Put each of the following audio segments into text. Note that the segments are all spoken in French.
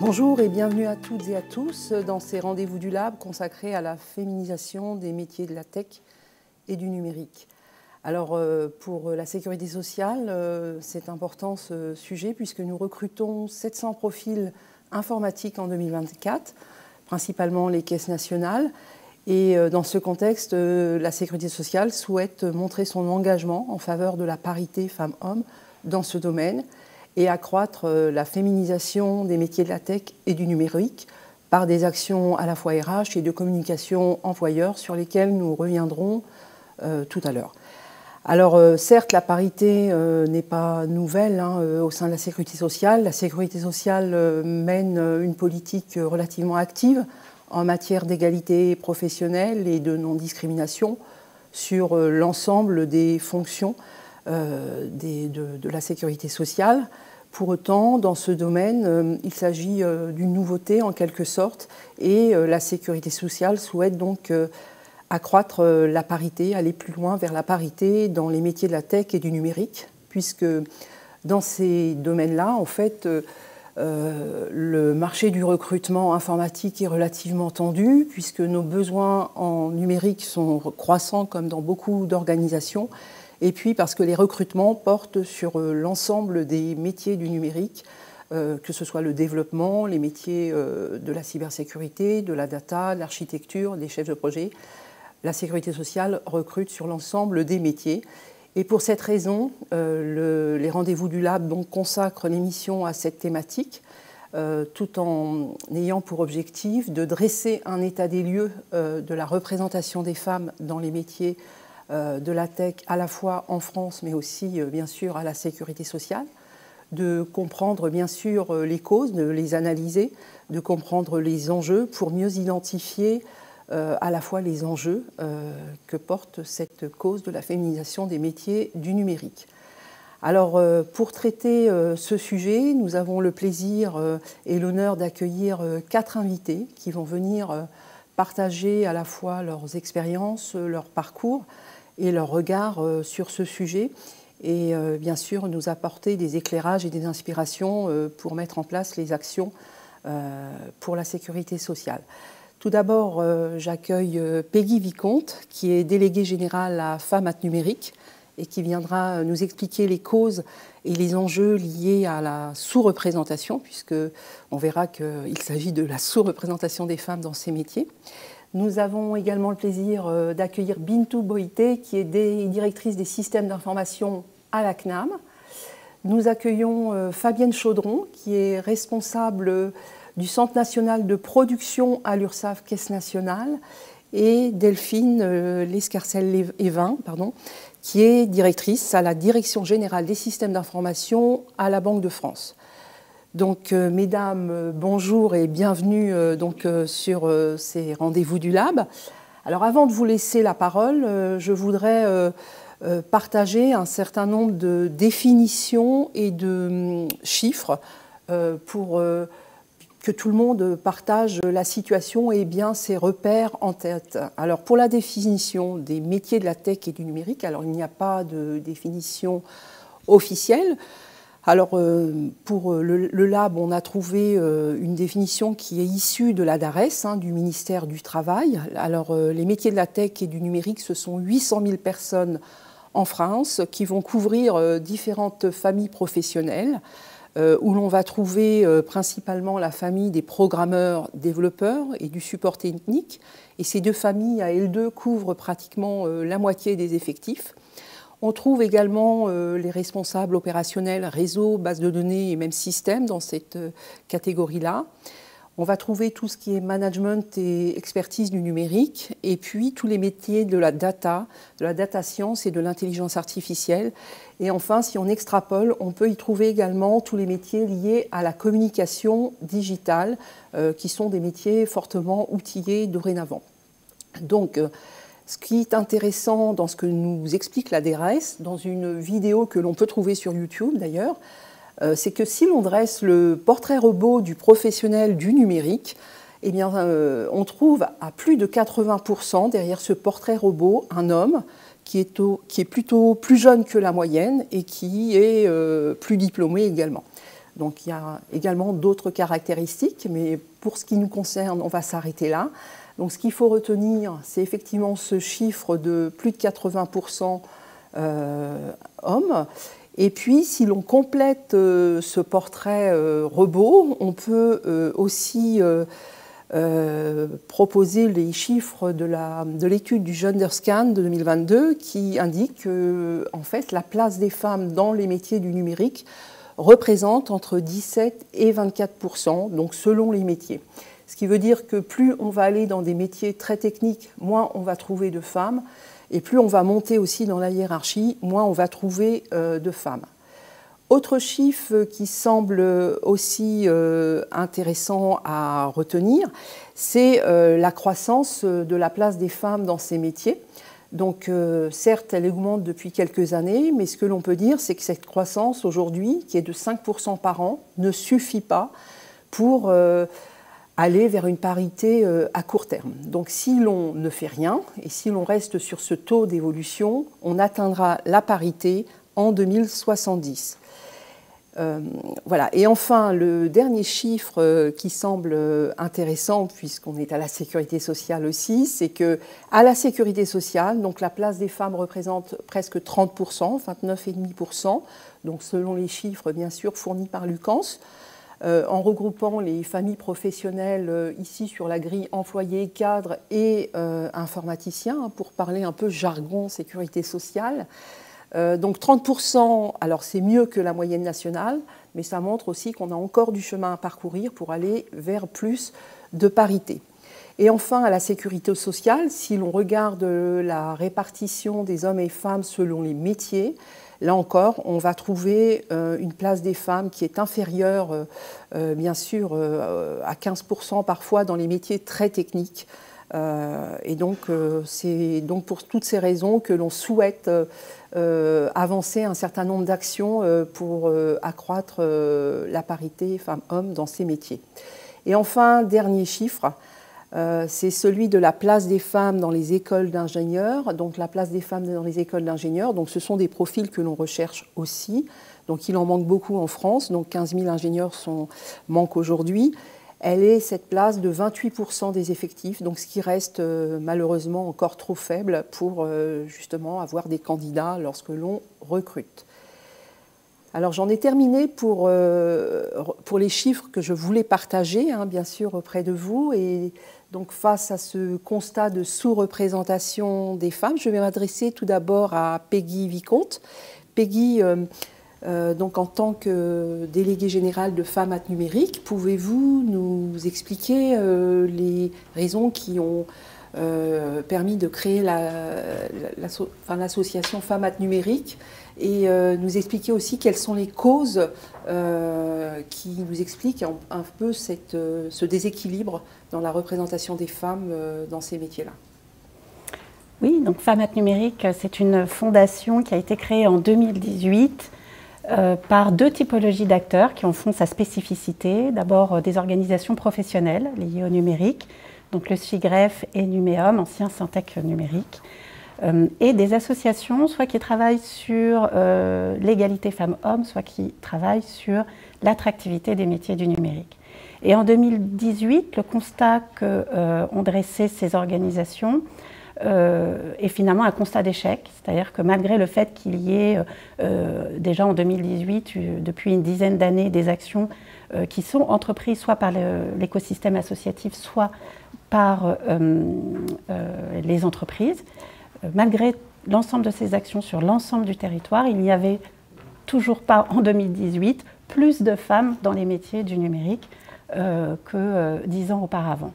Bonjour et bienvenue à toutes et à tous dans ces rendez-vous du Lab consacrés à la féminisation des métiers de la tech et du numérique. Alors pour la sécurité sociale, c'est important ce sujet puisque nous recrutons 700 profils informatiques en 2024, principalement les caisses nationales. Et dans ce contexte, la sécurité sociale souhaite montrer son engagement en faveur de la parité femmes-hommes dans ce domaine et accroître la féminisation des métiers de la tech et du numérique par des actions à la fois RH et de communication employeur sur lesquelles nous reviendrons tout à l'heure. Alors certes, la parité n'est pas nouvelle au sein de la sécurité sociale. La sécurité sociale mène une politique relativement active en matière d'égalité professionnelle et de non-discrimination sur l'ensemble des fonctions de la sécurité sociale. Pour autant, dans ce domaine, il s'agit d'une nouveauté en quelque sorte et la sécurité sociale souhaite donc accroître la parité, aller plus loin vers la parité dans les métiers de la tech et du numérique, puisque dans ces domaines-là, en fait, le marché du recrutement informatique est relativement tendu, puisque nos besoins en numérique sont croissants comme dans beaucoup d'organisations, et puis parce que les recrutements portent sur l'ensemble des métiers du numérique, que ce soit le développement, les métiers de la cybersécurité, de la data, de l'architecture, des chefs de projet. La sécurité sociale recrute sur l'ensemble des métiers. Et pour cette raison, les rendez-vous du Lab donc, consacrent l'émission à cette thématique, tout en ayant pour objectif de dresser un état des lieux de la représentation des femmes dans les métiers de la tech, à la fois en France, mais aussi, bien sûr, à la sécurité sociale, de comprendre, bien sûr, les causes, de les analyser, de comprendre les enjeux pour mieux identifier à la fois les enjeux que porte cette cause de la féminisation des métiers du numérique. Alors, pour traiter ce sujet, nous avons le plaisir et l'honneur d'accueillir 4 invités qui vont venir partager à la fois leurs expériences, leur parcours et leur regard sur ce sujet et bien sûr nous apporter des éclairages et des inspirations pour mettre en place les actions pour la sécurité sociale. Tout d'abord, j'accueille Peggy Vicomte, qui est déléguée générale à Femmes Numérique et qui viendra nous expliquer les causes et les enjeux liés à la sous-représentation, puisqu'on verra qu'il s'agit de la sous-représentation des femmes dans ces métiers. Nous avons également le plaisir d'accueillir Bintou Boïté, qui est directrice des systèmes d'information à la CNAM. Nous accueillons Fabienne Chaudron, qui est responsable du Centre national de production à l'URSSAF Caisse nationale, et Delphine Lescarcel-Evin, qui est directrice à la Direction générale des systèmes d'information à la Banque de France. Donc, mesdames, bonjour et bienvenue sur ces rendez-vous du Lab. Alors, avant de vous laisser la parole, je voudrais partager un certain nombre de définitions et de chiffres pour que tout le monde partage la situation et bien ses repères en tête. Alors, pour la définition des métiers de la tech et du numérique, alors il n'y a pas de définition officielle. Alors, pour le Lab, on a trouvé une définition qui est issue de la DARES, du ministère du Travail. Alors, les métiers de la tech et du numérique, ce sont 800 000 personnes en France qui vont couvrir différentes familles professionnelles, où l'on va trouver principalement la famille des programmeurs, développeurs et du support technique. Et ces deux familles, à elles deux, couvrent pratiquement la moitié des effectifs. On trouve également les responsables opérationnels, réseau, base de données et même système dans cette catégorie-là. On va trouver tout ce qui est management et expertise du numérique, et puis tous les métiers de la data science et de l'intelligence artificielle. Et enfin, si on extrapole, on peut y trouver également tous les métiers liés à la communication digitale, qui sont des métiers fortement outillés dorénavant. Donc, ce qui est intéressant dans ce que nous explique la DRS, dans une vidéo que l'on peut trouver sur YouTube d'ailleurs, c'est que si l'on dresse le portrait robot du professionnel du numérique, eh bien, on trouve à plus de 80% derrière ce portrait robot un homme qui est plutôt plus jeune que la moyenne et qui est plus diplômé également. Donc il y a également d'autres caractéristiques, mais pour ce qui nous concerne, on va s'arrêter là. Donc ce qu'il faut retenir, c'est effectivement ce chiffre de plus de 80% hommes. Et puis, si l'on complète ce portrait robot, on peut aussi proposer les chiffres de l'étude du GenderScan de 2022 qui indique que, en fait, la place des femmes dans les métiers du numérique représente entre 17 et 24%, donc selon les métiers. Ce qui veut dire que plus on va aller dans des métiers très techniques, moins on va trouver de femmes. Et plus on va monter aussi dans la hiérarchie, moins on va trouver de femmes. Autre chiffre qui semble aussi intéressant à retenir, c'est la croissance de la place des femmes dans ces métiers. Donc certes, elle augmente depuis quelques années, mais ce que l'on peut dire, c'est que cette croissance aujourd'hui, qui est de 5% par an, ne suffit pas pour aller vers une parité à court terme. Donc si l'on ne fait rien et si l'on reste sur ce taux d'évolution, on atteindra la parité en 2070. Voilà. Et enfin, le dernier chiffre qui semble intéressant, puisqu'on est à la sécurité sociale aussi, c'est qu'à la sécurité sociale, donc la place des femmes représente presque 30%, 29,5%, donc selon les chiffres bien sûr fournis par l'UCANS. En regroupant les familles professionnelles ici sur la grille employés, cadres et informaticiens, pour parler un peu jargon sécurité sociale. Donc 30%, alors c'est mieux que la moyenne nationale, mais ça montre aussi qu'on a encore du chemin à parcourir pour aller vers plus de parité. Et enfin, à la sécurité sociale, si l'on regarde la répartition des hommes et femmes selon les métiers, là encore, on va trouver une place des femmes qui est inférieure, bien sûr, à 15% parfois dans les métiers très techniques. Et donc, c'est donc pour toutes ces raisons que l'on souhaite avancer un certain nombre d'actions pour accroître la parité femmes-hommes dans ces métiers. Et enfin, dernier chiffre, c'est celui de la place des femmes dans les écoles d'ingénieurs. Donc la place des femmes dans les écoles d'ingénieurs, donc ce sont des profils que l'on recherche aussi. Donc il en manque beaucoup en France, donc 15 000 ingénieurs manquent aujourd'hui. Elle est cette place de 28% des effectifs, donc ce qui reste malheureusement encore trop faible pour justement avoir des candidats lorsque l'on recrute. Alors j'en ai terminé pour les chiffres que je voulais partager, hein, bien sûr, auprès de vous. Et donc face à ce constat de sous-représentation des femmes, je vais m'adresser tout d'abord à Peggy Vicomte. Peggy, donc en tant que déléguée générale de Femmes Numérique, pouvez-vous nous expliquer les raisons qui ont permis de créer l'association Femmes Numérique et nous expliquer aussi quelles sont les causes qui nous expliquent un peu ce déséquilibre dans la représentation des femmes dans ces métiers-là. Oui, donc Femmes Numérique, c'est une fondation qui a été créée en 2018 par deux typologies d'acteurs qui en font sa spécificité. D'abord des organisations professionnelles liées au numérique, donc le SIGREF et Numéum, ancien Syntec numérique, et des associations soit qui travaillent sur l'égalité femmes-hommes, soit qui travaillent sur l'attractivité des métiers du numérique. Et en 2018, le constat qu'ont dressé ces organisations est finalement un constat d'échec, c'est-à-dire que malgré le fait qu'il y ait déjà en 2018, depuis une dizaine d'années, des actions qui sont entreprises soit par l'écosystème associatif, soit par les entreprises, malgré l'ensemble de ces actions sur l'ensemble du territoire, il n'y avait toujours pas en 2018 plus de femmes dans les métiers du numérique que 10 ans auparavant.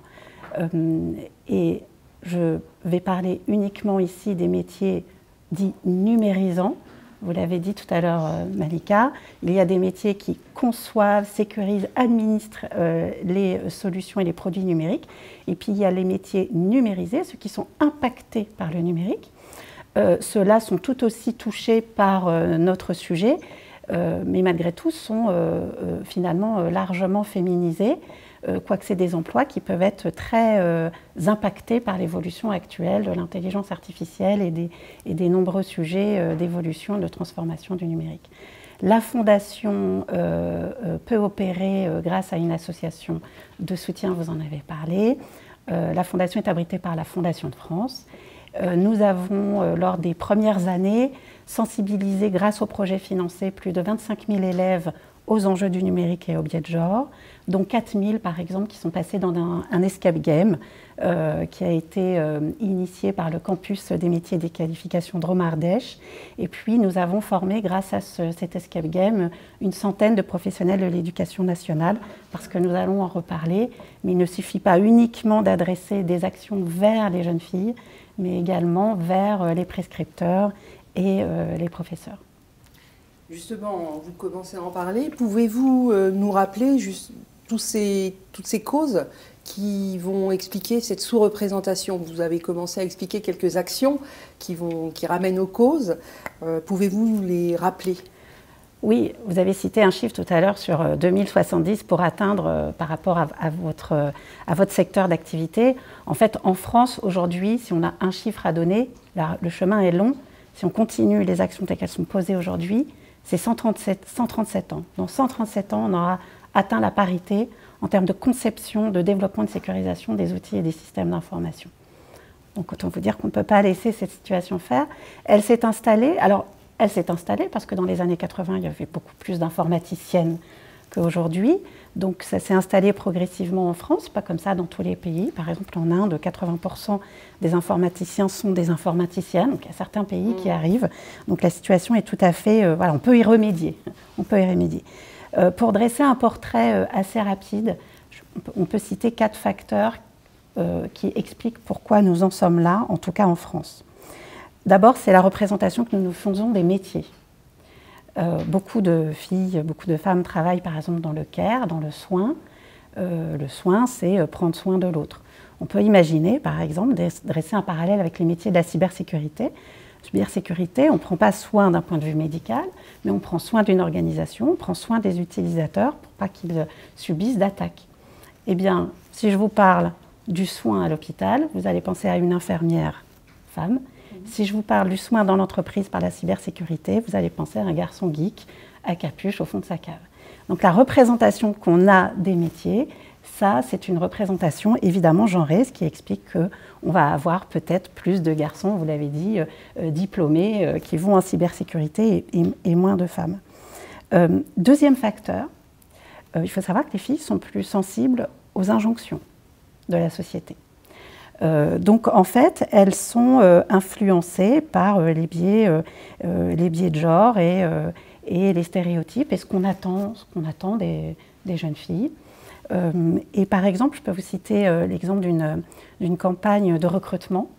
Et je vais parler uniquement ici des métiers dits numérisants. Vous l'avez dit tout à l'heure, Malika, il y a des métiers qui conçoivent, sécurisent, administrent les solutions et les produits numériques. Et puis il y a les métiers numérisés, ceux qui sont impactés par le numérique. Ceux-là sont tout aussi touchés par notre sujet, mais malgré tout sont finalement largement féminisés. Quoique c'est des emplois qui peuvent être très impactés par l'évolution actuelle de l'intelligence artificielle et des nombreux sujets d'évolution et de transformation du numérique. La fondation peut opérer grâce à une association de soutien, vous en avez parlé. La fondation est abritée par la Fondation de France. Nous avons, lors des premières années, sensibilisé grâce au projet financé plus de 25 000 élèves aux enjeux du numérique et aux biais de genre, dont 4 000 par exemple qui sont passés dans un escape game qui a été initié par le campus des métiers et des qualifications de Drôme-Ardèche. Et puis nous avons formé grâce à cet escape game une centaine de professionnels de l'éducation nationale, parce que nous allons en reparler, mais il ne suffit pas uniquement d'adresser des actions vers les jeunes filles, mais également vers les prescripteurs et les professeurs. Justement, vous commencez à en parler. Pouvez-vous nous rappeler toutes ces causes qui vont expliquer cette sous-représentation? Vous avez commencé à expliquer quelques actions qui ramènent aux causes. Pouvez-vous nous les rappeler? Oui, vous avez cité un chiffre tout à l'heure sur 2070 pour atteindre par rapport à votre secteur d'activité. En fait, en France, aujourd'hui, si on a un chiffre à donner, le chemin est long. Si on continue les actions telles qu'elles sont posées aujourd'hui, c'est 137 ans. Dans 137 ans, on aura atteint la parité en termes de conception, de développement, de sécurisation des outils et des systèmes d'information. Donc autant vous dire qu'on ne peut pas laisser cette situation faire. Elle s'est installée, alors elle s'est installée parce que dans les années 80, il y avait beaucoup plus d'informaticiennes qu'aujourd'hui. Donc ça s'est installé progressivement en France, pas comme ça dans tous les pays. Par exemple en Inde, 80% des informaticiens sont des informaticiennes. Donc il y a certains pays qui arrivent. Donc la situation est tout à fait... voilà, on peut y remédier. On peut y remédier. Pour dresser un portrait assez rapide, on peut citer 4 facteurs qui expliquent pourquoi nous en sommes là, en tout cas en France. D'abord, c'est la représentation que nous nous faisons des métiers. Beaucoup de filles, beaucoup de femmes travaillent par exemple dans le care, dans le soin. Le soin, c'est prendre soin de l'autre. On peut imaginer, par exemple, dresser un parallèle avec les métiers de la cybersécurité. Cybersécurité, on ne prend pas soin d'un point de vue médical, mais on prend soin d'une organisation, on prend soin des utilisateurs pour pas qu'ils subissent d'attaques. Eh bien, si je vous parle du soin à l'hôpital, vous allez penser à une infirmière femme. Si je vous parle du soin dans l'entreprise par la cybersécurité, vous allez penser à un garçon geek à capuche au fond de sa cave. Donc la représentation qu'on a des métiers, ça c'est une représentation évidemment genrée, ce qui explique qu'on va avoir peut-être plus de garçons, vous l'avez dit, diplômés qui vont en cybersécurité et moins de femmes. Deuxième facteur, il faut savoir que les filles sont plus sensibles aux injonctions de la société. Donc en fait, elles sont influencées par les biais de genre et les stéréotypes et ce qu'on attend des jeunes filles. Et par exemple, je peux vous citer l'exemple d'une campagne de recrutement,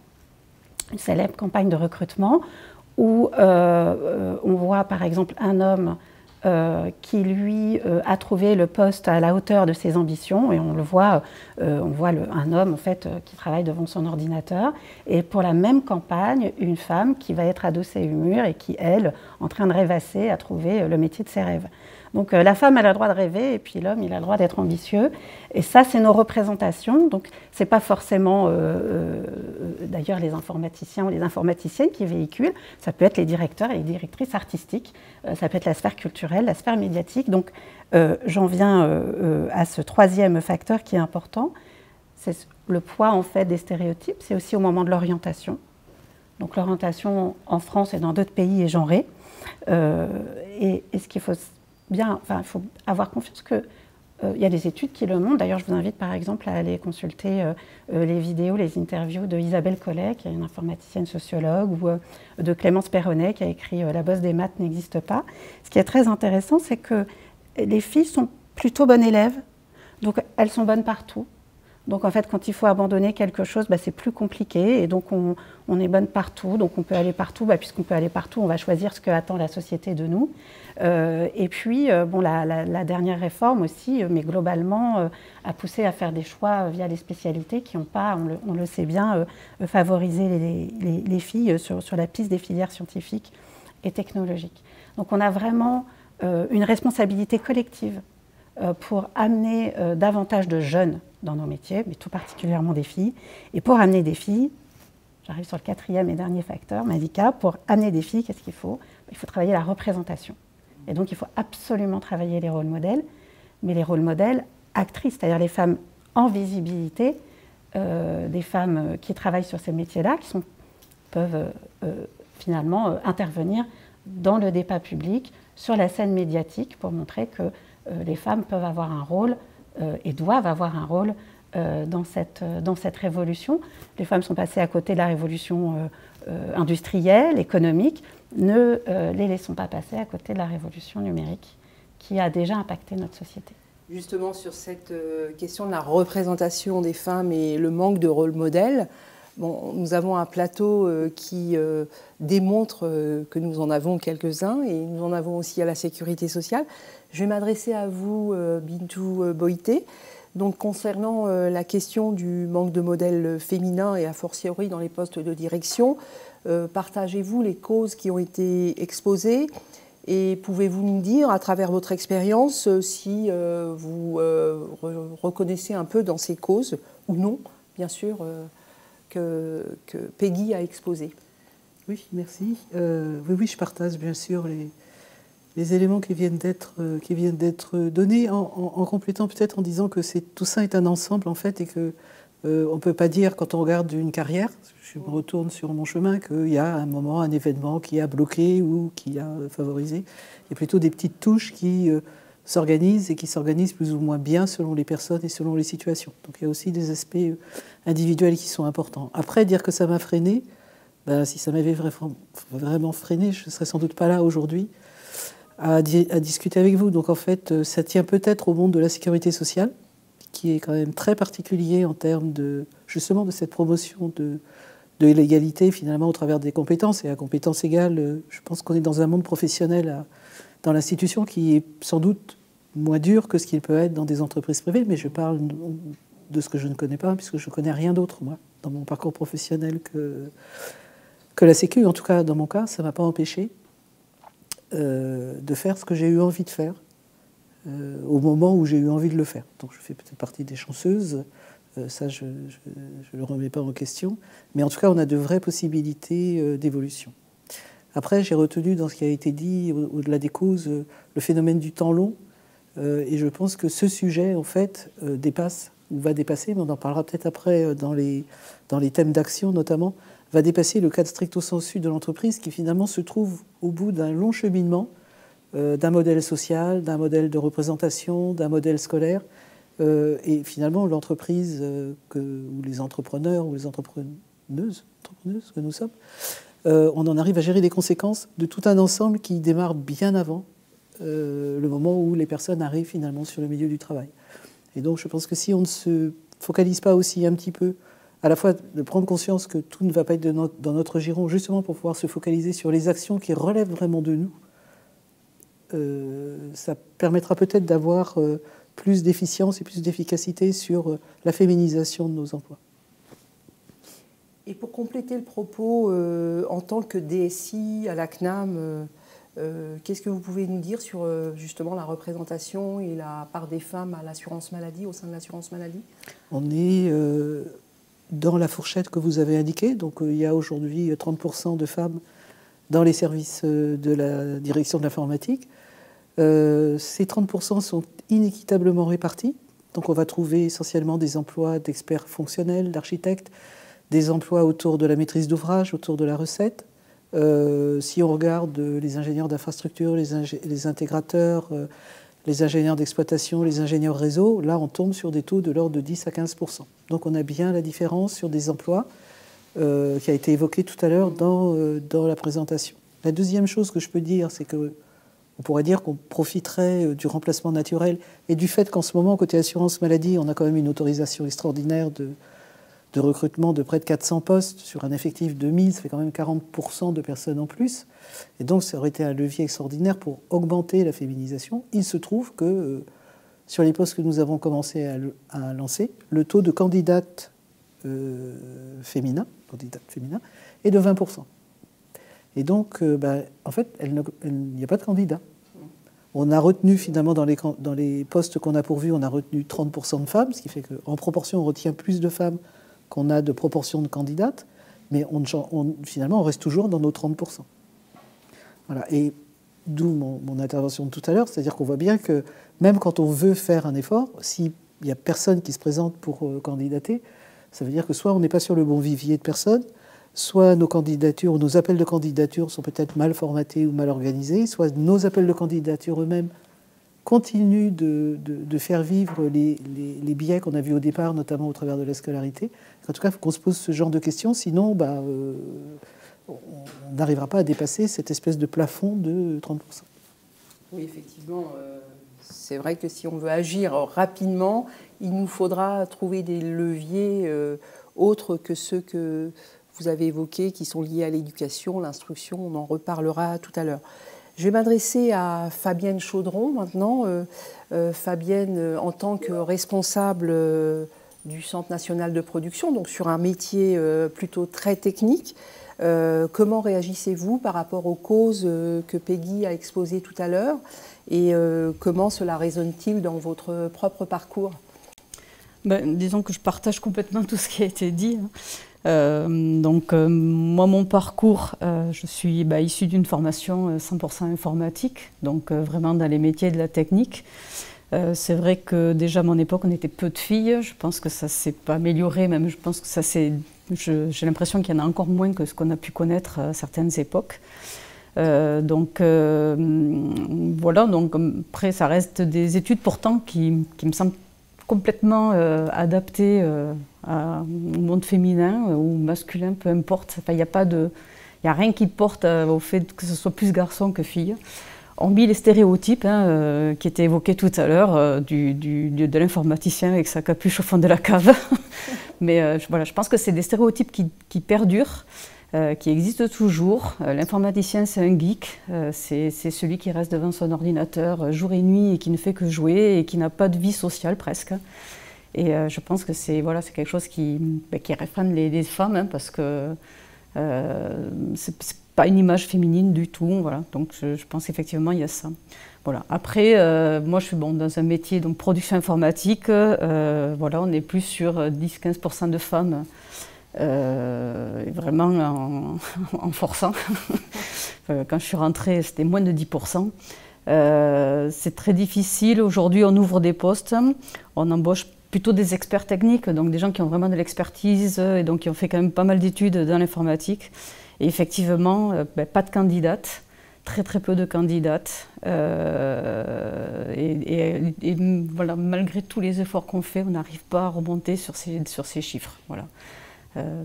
une célèbre campagne de recrutement, où on voit par exemple un homme qui lui a trouvé le poste à la hauteur de ses ambitions, et on voit un homme en fait qui travaille devant son ordinateur, et pour la même campagne, une femme qui va être adossée au mur et qui, elle, en train de rêvasser, a trouvé le métier de ses rêves. Donc la femme, elle a le droit de rêver, et puis l'homme, il a le droit d'être ambitieux. Et ça, c'est nos représentations. Donc ce n'est pas forcément, d'ailleurs, les informaticiens ou les informaticiennes qui véhiculent. Ça peut être les directeurs et les directrices artistiques. Ça peut être la sphère culturelle, la sphère médiatique. Donc j'en viens à ce troisième facteur qui est important. C'est le poids, en fait, des stéréotypes. C'est aussi au moment de l'orientation. Donc l'orientation en France et dans d'autres pays est genrée. Et ce qu'il faut... il faut avoir confiance qu'il y a des études qui le montrent. D'ailleurs, je vous invite par exemple à aller consulter les vidéos, les interviews de Isabelle Collet, qui est une informaticienne sociologue, ou de Clémence Perronnet, qui a écrit « La bosse des maths n'existe pas ». Ce qui est très intéressant, c'est que les filles sont plutôt bonnes élèves, donc elles sont bonnes partout. Donc en fait, quand il faut abandonner quelque chose, c'est plus compliqué, et donc on est bonne partout, donc on peut aller partout. Puisqu'on peut aller partout, on va choisir ce que attend la société de nous. Et puis, la dernière réforme aussi, mais globalement, a poussé à faire des choix via les spécialités qui n'ont pas, on le sait bien, favorisé les filles sur la piste des filières scientifiques et technologiques. Donc on a vraiment une responsabilité collective pour amener davantage de jeunes dans nos métiers, mais tout particulièrement des filles. Et pour amener des filles, j'arrive sur le 4e et dernier facteur, Malika, pour amener des filles, qu'est-ce qu'il faut? Il faut travailler la représentation. Et donc il faut absolument travailler les rôles modèles, mais les rôles modèles actrices, c'est-à-dire les femmes en visibilité, des femmes qui travaillent sur ces métiers-là, qui peuvent finalement intervenir dans le débat public, sur la scène médiatique, pour montrer que les femmes peuvent avoir un rôle et doivent avoir un rôle dans cette révolution. Les femmes sont passées à côté de la révolution industrielle, économique. Ne les laissons pas passer à côté de la révolution numérique qui a déjà impacté notre société. Justement, sur cette question de la représentation des femmes et le manque de rôle modèle, bon, nous avons un plateau qui démontre que nous en avons quelques-uns et nous en avons aussi à la sécurité sociale. Je vais m'adresser à vous, Bintou Boïté. Donc, concernant la question du manque de modèles féminins et a fortiori dans les postes de direction, partagez-vous les causes qui ont été exposées et pouvez-vous nous dire, à travers votre expérience, si vous reconnaissez un peu dans ces causes, ou non, bien sûr, que Peggy a exposées? Oui, merci. Oui, je partage bien sûr les éléments qui viennent d'être donnés, en complétant peut-être en disant que tout ça est un ensemble, en fait, et que on ne peut pas dire, quand on regarde une carrière, je me retourne sur mon chemin, qu'il y a un moment, un événement qui a bloqué ou qui a favorisé. Il y a plutôt des petites touches qui s'organisent et qui s'organisent plus ou moins bien selon les personnes et selon les situations. Donc il y a aussi des aspects individuels qui sont importants. Après, dire que ça m'a freiné, ben, si ça m'avait vraiment freiné, je ne serais sans doute pas là aujourd'hui à discuter avec vous. Donc en fait, ça tient peut-être au monde de la sécurité sociale, qui est quand même très particulier en termes justement de cette promotion de l'égalité finalement au travers des compétences. Et à compétences égales, je pense qu'on est dans un monde professionnel dans l'institution qui est sans doute moins dur que ce qu'il peut être dans des entreprises privées, mais je parle de ce que je ne connais pas, puisque je ne connais rien d'autre, moi, dans mon parcours professionnel que la Sécu. En tout cas, dans mon cas, ça ne m'a pas empêché de faire ce que j'ai eu envie de faire au moment où j'ai eu envie de le faire. Donc je fais peut-être partie des chanceuses, ça je ne le remets pas en question, mais en tout cas on a de vraies possibilités d'évolution. Après j'ai retenu dans ce qui a été dit, au-delà des causes, le phénomène du temps long, et je pense que ce sujet en fait dépasse, ou va dépasser, mais on en parlera peut-être après dans les thèmes d'action notamment, va dépasser le cadre stricto sensu de l'entreprise qui finalement se trouve au bout d'un long cheminement d'un modèle social, d'un modèle de représentation, d'un modèle scolaire. Et finalement, l'entreprise, ou les entrepreneurs, ou les entrepreneuses que nous sommes, on en arrive à gérer les conséquences de tout un ensemble qui démarre bien avant le moment où les personnes arrivent finalement sur le milieu du travail. Et donc, je pense que si on ne se focalise pas aussi un petit peu, à la fois de prendre conscience que tout ne va pas être dans notre giron, justement pour pouvoir se focaliser sur les actions qui relèvent vraiment de nous, ça permettra peut-être d'avoir plus d'efficience et plus d'efficacité sur la féminisation de nos emplois. Et pour compléter le propos, en tant que DSI à la CNAM, qu'est-ce que vous pouvez nous dire sur justement la représentation et la part des femmes à l'assurance maladie, au sein de l'assurance maladie? On est dans la fourchette que vous avez indiquée. Donc il y a aujourd'hui 30% de femmes dans les services de la direction de l'informatique. Ces 30% sont inéquitablement répartis. Donc on va trouver essentiellement des emplois d'experts fonctionnels, d'architectes, des emplois autour de la maîtrise d'ouvrage, autour de la recette. Si on regarde les ingénieurs d'infrastructure, les intégrateurs, les ingénieurs d'exploitation, les ingénieurs réseau, là on tombe sur des taux de l'ordre de 10 à 15%. Donc on a bien la différence sur des emplois qui a été évoqué tout à l'heure dans la présentation. La deuxième chose que je peux dire, c'est que on pourrait dire qu'on profiterait du remplacement naturel et du fait qu'en ce moment, côté assurance maladie, on a quand même une autorisation extraordinaire de recrutement de près de 400 postes sur un effectif de 1000, ça fait quand même 40% de personnes en plus. Et donc, ça aurait été un levier extraordinaire pour augmenter la féminisation. Il se trouve que sur les postes que nous avons commencé à lancer, le taux de candidates féminins est de 20%. Et donc, en fait, il n'y a pas de candidat. On a retenu finalement dans les postes qu'on a pourvus, on a retenu 30% de femmes, ce qui fait qu'en proportion, on retient plus de femmes qu'on a de proportion de candidates, mais finalement, on reste toujours dans nos 30%. Voilà. Et d'où mon intervention de tout à l'heure, c'est-à-dire qu'on voit bien que même quand on veut faire un effort, s'il n'y a personne qui se présente pour candidater, ça veut dire que soit on n'est pas sur le bon vivier de personnes, soit nos candidatures ou nos appels de candidature sont peut-être mal formatés ou mal organisés, soit nos appels de candidature eux-mêmes continuent de faire vivre les biais qu'on a vus au départ, notamment au travers de la scolarité. En tout cas, il faut qu'on se pose ce genre de questions, sinon on n'arrivera pas à dépasser cette espèce de plafond de 30%. Oui, effectivement, c'est vrai que si on veut agir rapidement, il nous faudra trouver des leviers autres que ceux que vous avez évoqués, qui sont liés à l'éducation, l'instruction, on en reparlera tout à l'heure. Je vais m'adresser à Fabienne Chaudron maintenant. Fabienne, en tant que responsable du Centre national de production, donc sur un métier plutôt très technique, comment réagissez-vous par rapport aux causes que Peggy a exposées tout à l'heure et comment cela résonne-t-il dans votre propre parcours? Disons que je partage complètement tout ce qui a été dit. Moi, mon parcours, je suis issue d'une formation 100% informatique, donc vraiment dans les métiers de la technique. C'est vrai que déjà à mon époque, on était peu de filles. Je pense que ça ne s'est pas amélioré, même je pense que ça s'est... J'ai l'impression qu'il y en a encore moins que ce qu'on a pu connaître à certaines époques. Voilà, donc après, ça reste des études pourtant qui me semblent complètement adaptées au monde féminin ou masculin, peu importe. Enfin, il n'y a rien qui porte au fait que ce soit plus garçon que fille. Hormis les stéréotypes qui étaient évoqués tout à l'heure de l'informaticien avec sa capuche au fond de la cave. Mais voilà, je pense que c'est des stéréotypes qui perdurent, qui existent toujours. L'informaticien, c'est un geek, c'est celui qui reste devant son ordinateur jour et nuit et qui ne fait que jouer et qui n'a pas de vie sociale presque. Et je pense que c'est quelque chose qui réfrène les femmes, parce que c'est pas une image féminine du tout. Voilà. Donc je pense qu'effectivement, il y a ça. Voilà. Après, moi, je suis dans un métier de production informatique. Voilà, on est plus sur 10-15% de femmes, vraiment en forçant. Quand je suis rentrée, c'était moins de 10%. C'est très difficile. Aujourd'hui, on ouvre des postes, on embauche plutôt des experts techniques, donc des gens qui ont vraiment de l'expertise et donc qui ont fait quand même pas mal d'études dans l'informatique. Et effectivement, pas de candidates, très très peu de candidates. Et voilà, malgré tous les efforts qu'on fait, on n'arrive pas à remonter sur ces chiffres. Voilà.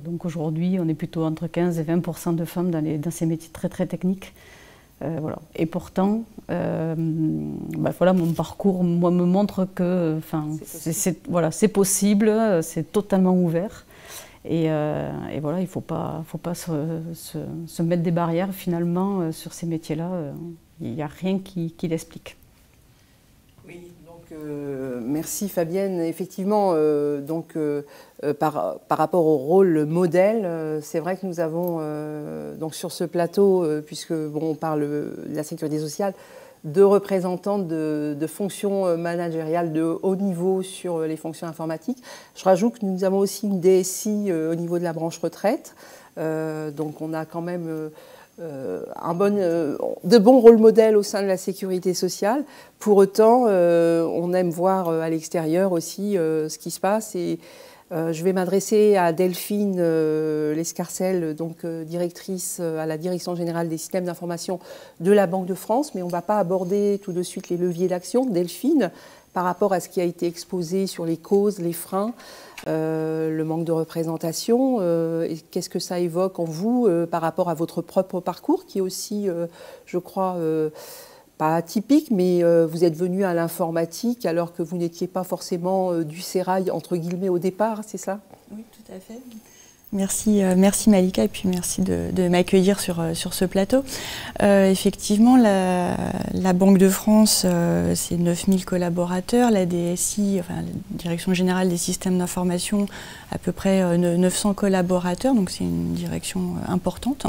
Donc aujourd'hui, on est plutôt entre 15 et 20% de femmes dans ces métiers très très techniques. Voilà. Et pourtant, voilà, mon parcours me montre que c'est possible, c'est totalement ouvert. Et voilà, il ne faut pas se mettre des barrières finalement sur ces métiers-là. Il n'y a rien qui l'explique. Oui, donc merci Fabienne. Effectivement, par rapport au rôle modèle, c'est vrai que nous avons donc sur ce plateau, puisque on parle de la sécurité sociale, deux représentantes de fonctions managériales de haut niveau sur les fonctions informatiques. Je rajoute que nous avons aussi une DSI au niveau de la branche retraite. Donc on a quand même de bons rôles modèles au sein de la sécurité sociale. Pour autant, on aime voir à l'extérieur aussi ce qui se passe. Et je vais m'adresser à Delphine Lescarcel, donc directrice à la Direction générale des systèmes d'information de la Banque de France, mais on ne va pas aborder tout de suite les leviers d'action. Delphine, par rapport à ce qui a été exposé sur les causes, les freins, le manque de représentation, qu'est-ce que ça évoque en vous par rapport à votre propre parcours, qui est aussi, je crois, pas atypique, mais vous êtes venu à l'informatique alors que vous n'étiez pas forcément du sérail, entre guillemets, au départ, c'est ça? Oui, tout à fait. Merci Malika, et puis merci de m'accueillir sur ce plateau. Effectivement, la Banque de France, c'est 9000 collaborateurs, la DSI, enfin, la Direction générale des systèmes d'information, à peu près 900 collaborateurs, donc c'est une direction importante.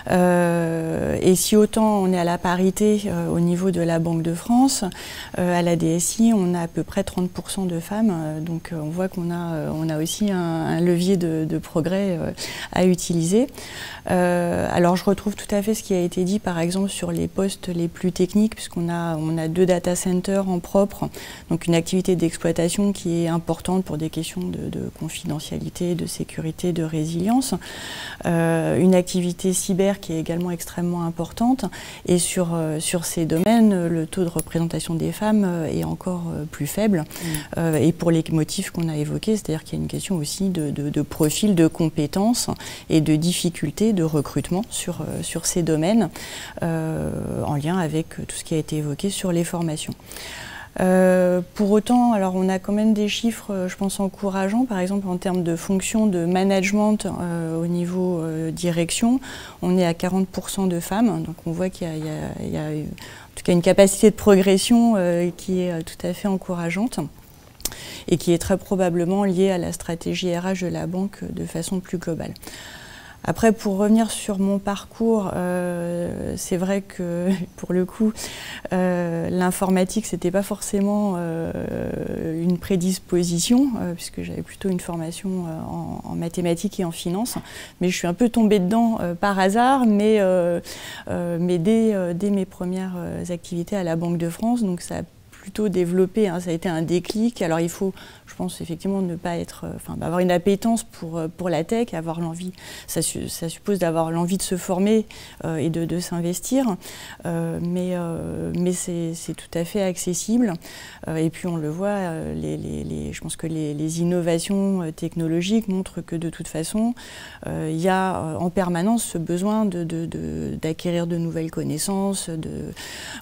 Et si autant on est à la parité au niveau de la Banque de France, à la DSI, on a à peu près 30% de femmes, donc on voit qu'on a aussi un levier de progrès progrès à utiliser. Alors je retrouve tout à fait ce qui a été dit par exemple sur les postes les plus techniques, puisqu'on a 2 data centers en propre, donc une activité d'exploitation qui est importante pour des questions de confidentialité, de sécurité, de résilience, une activité cyber qui est également extrêmement importante, et sur ces domaines, le taux de représentation des femmes est encore plus faible, et pour les motifs qu'on a évoqués, c'est-à-dire qu'il y a une question aussi de profil, de compétences et de difficultés de recrutement sur ces domaines, en lien avec tout ce qui a été évoqué sur les formations. Pour autant, alors on a quand même des chiffres, je pense, encourageants. Par exemple, en termes de fonction de management au niveau direction, on est à 40% de femmes. Donc on voit qu'il y a en tout cas une capacité de progression qui est tout à fait encourageante et qui est très probablement liée à la stratégie RH de la banque de façon plus globale. Après, pour revenir sur mon parcours, c'est vrai que, pour le coup, l'informatique, c'était pas forcément une prédisposition, puisque j'avais plutôt une formation en mathématiques et en finance. Mais je suis un peu tombée dedans par hasard, mais dès mes premières activités à la Banque de France, donc ça a plutôt développé, hein, ça a été un déclic. Alors il faut, je pense effectivement, ne pas être, avoir une appétence pour la tech, avoir l'envie, ça suppose d'avoir l'envie de se former et de s'investir, mais c'est tout à fait accessible. Et puis on le voit, je pense que les innovations technologiques montrent que de toute façon, il y a en permanence ce besoin d'acquérir de nouvelles connaissances, de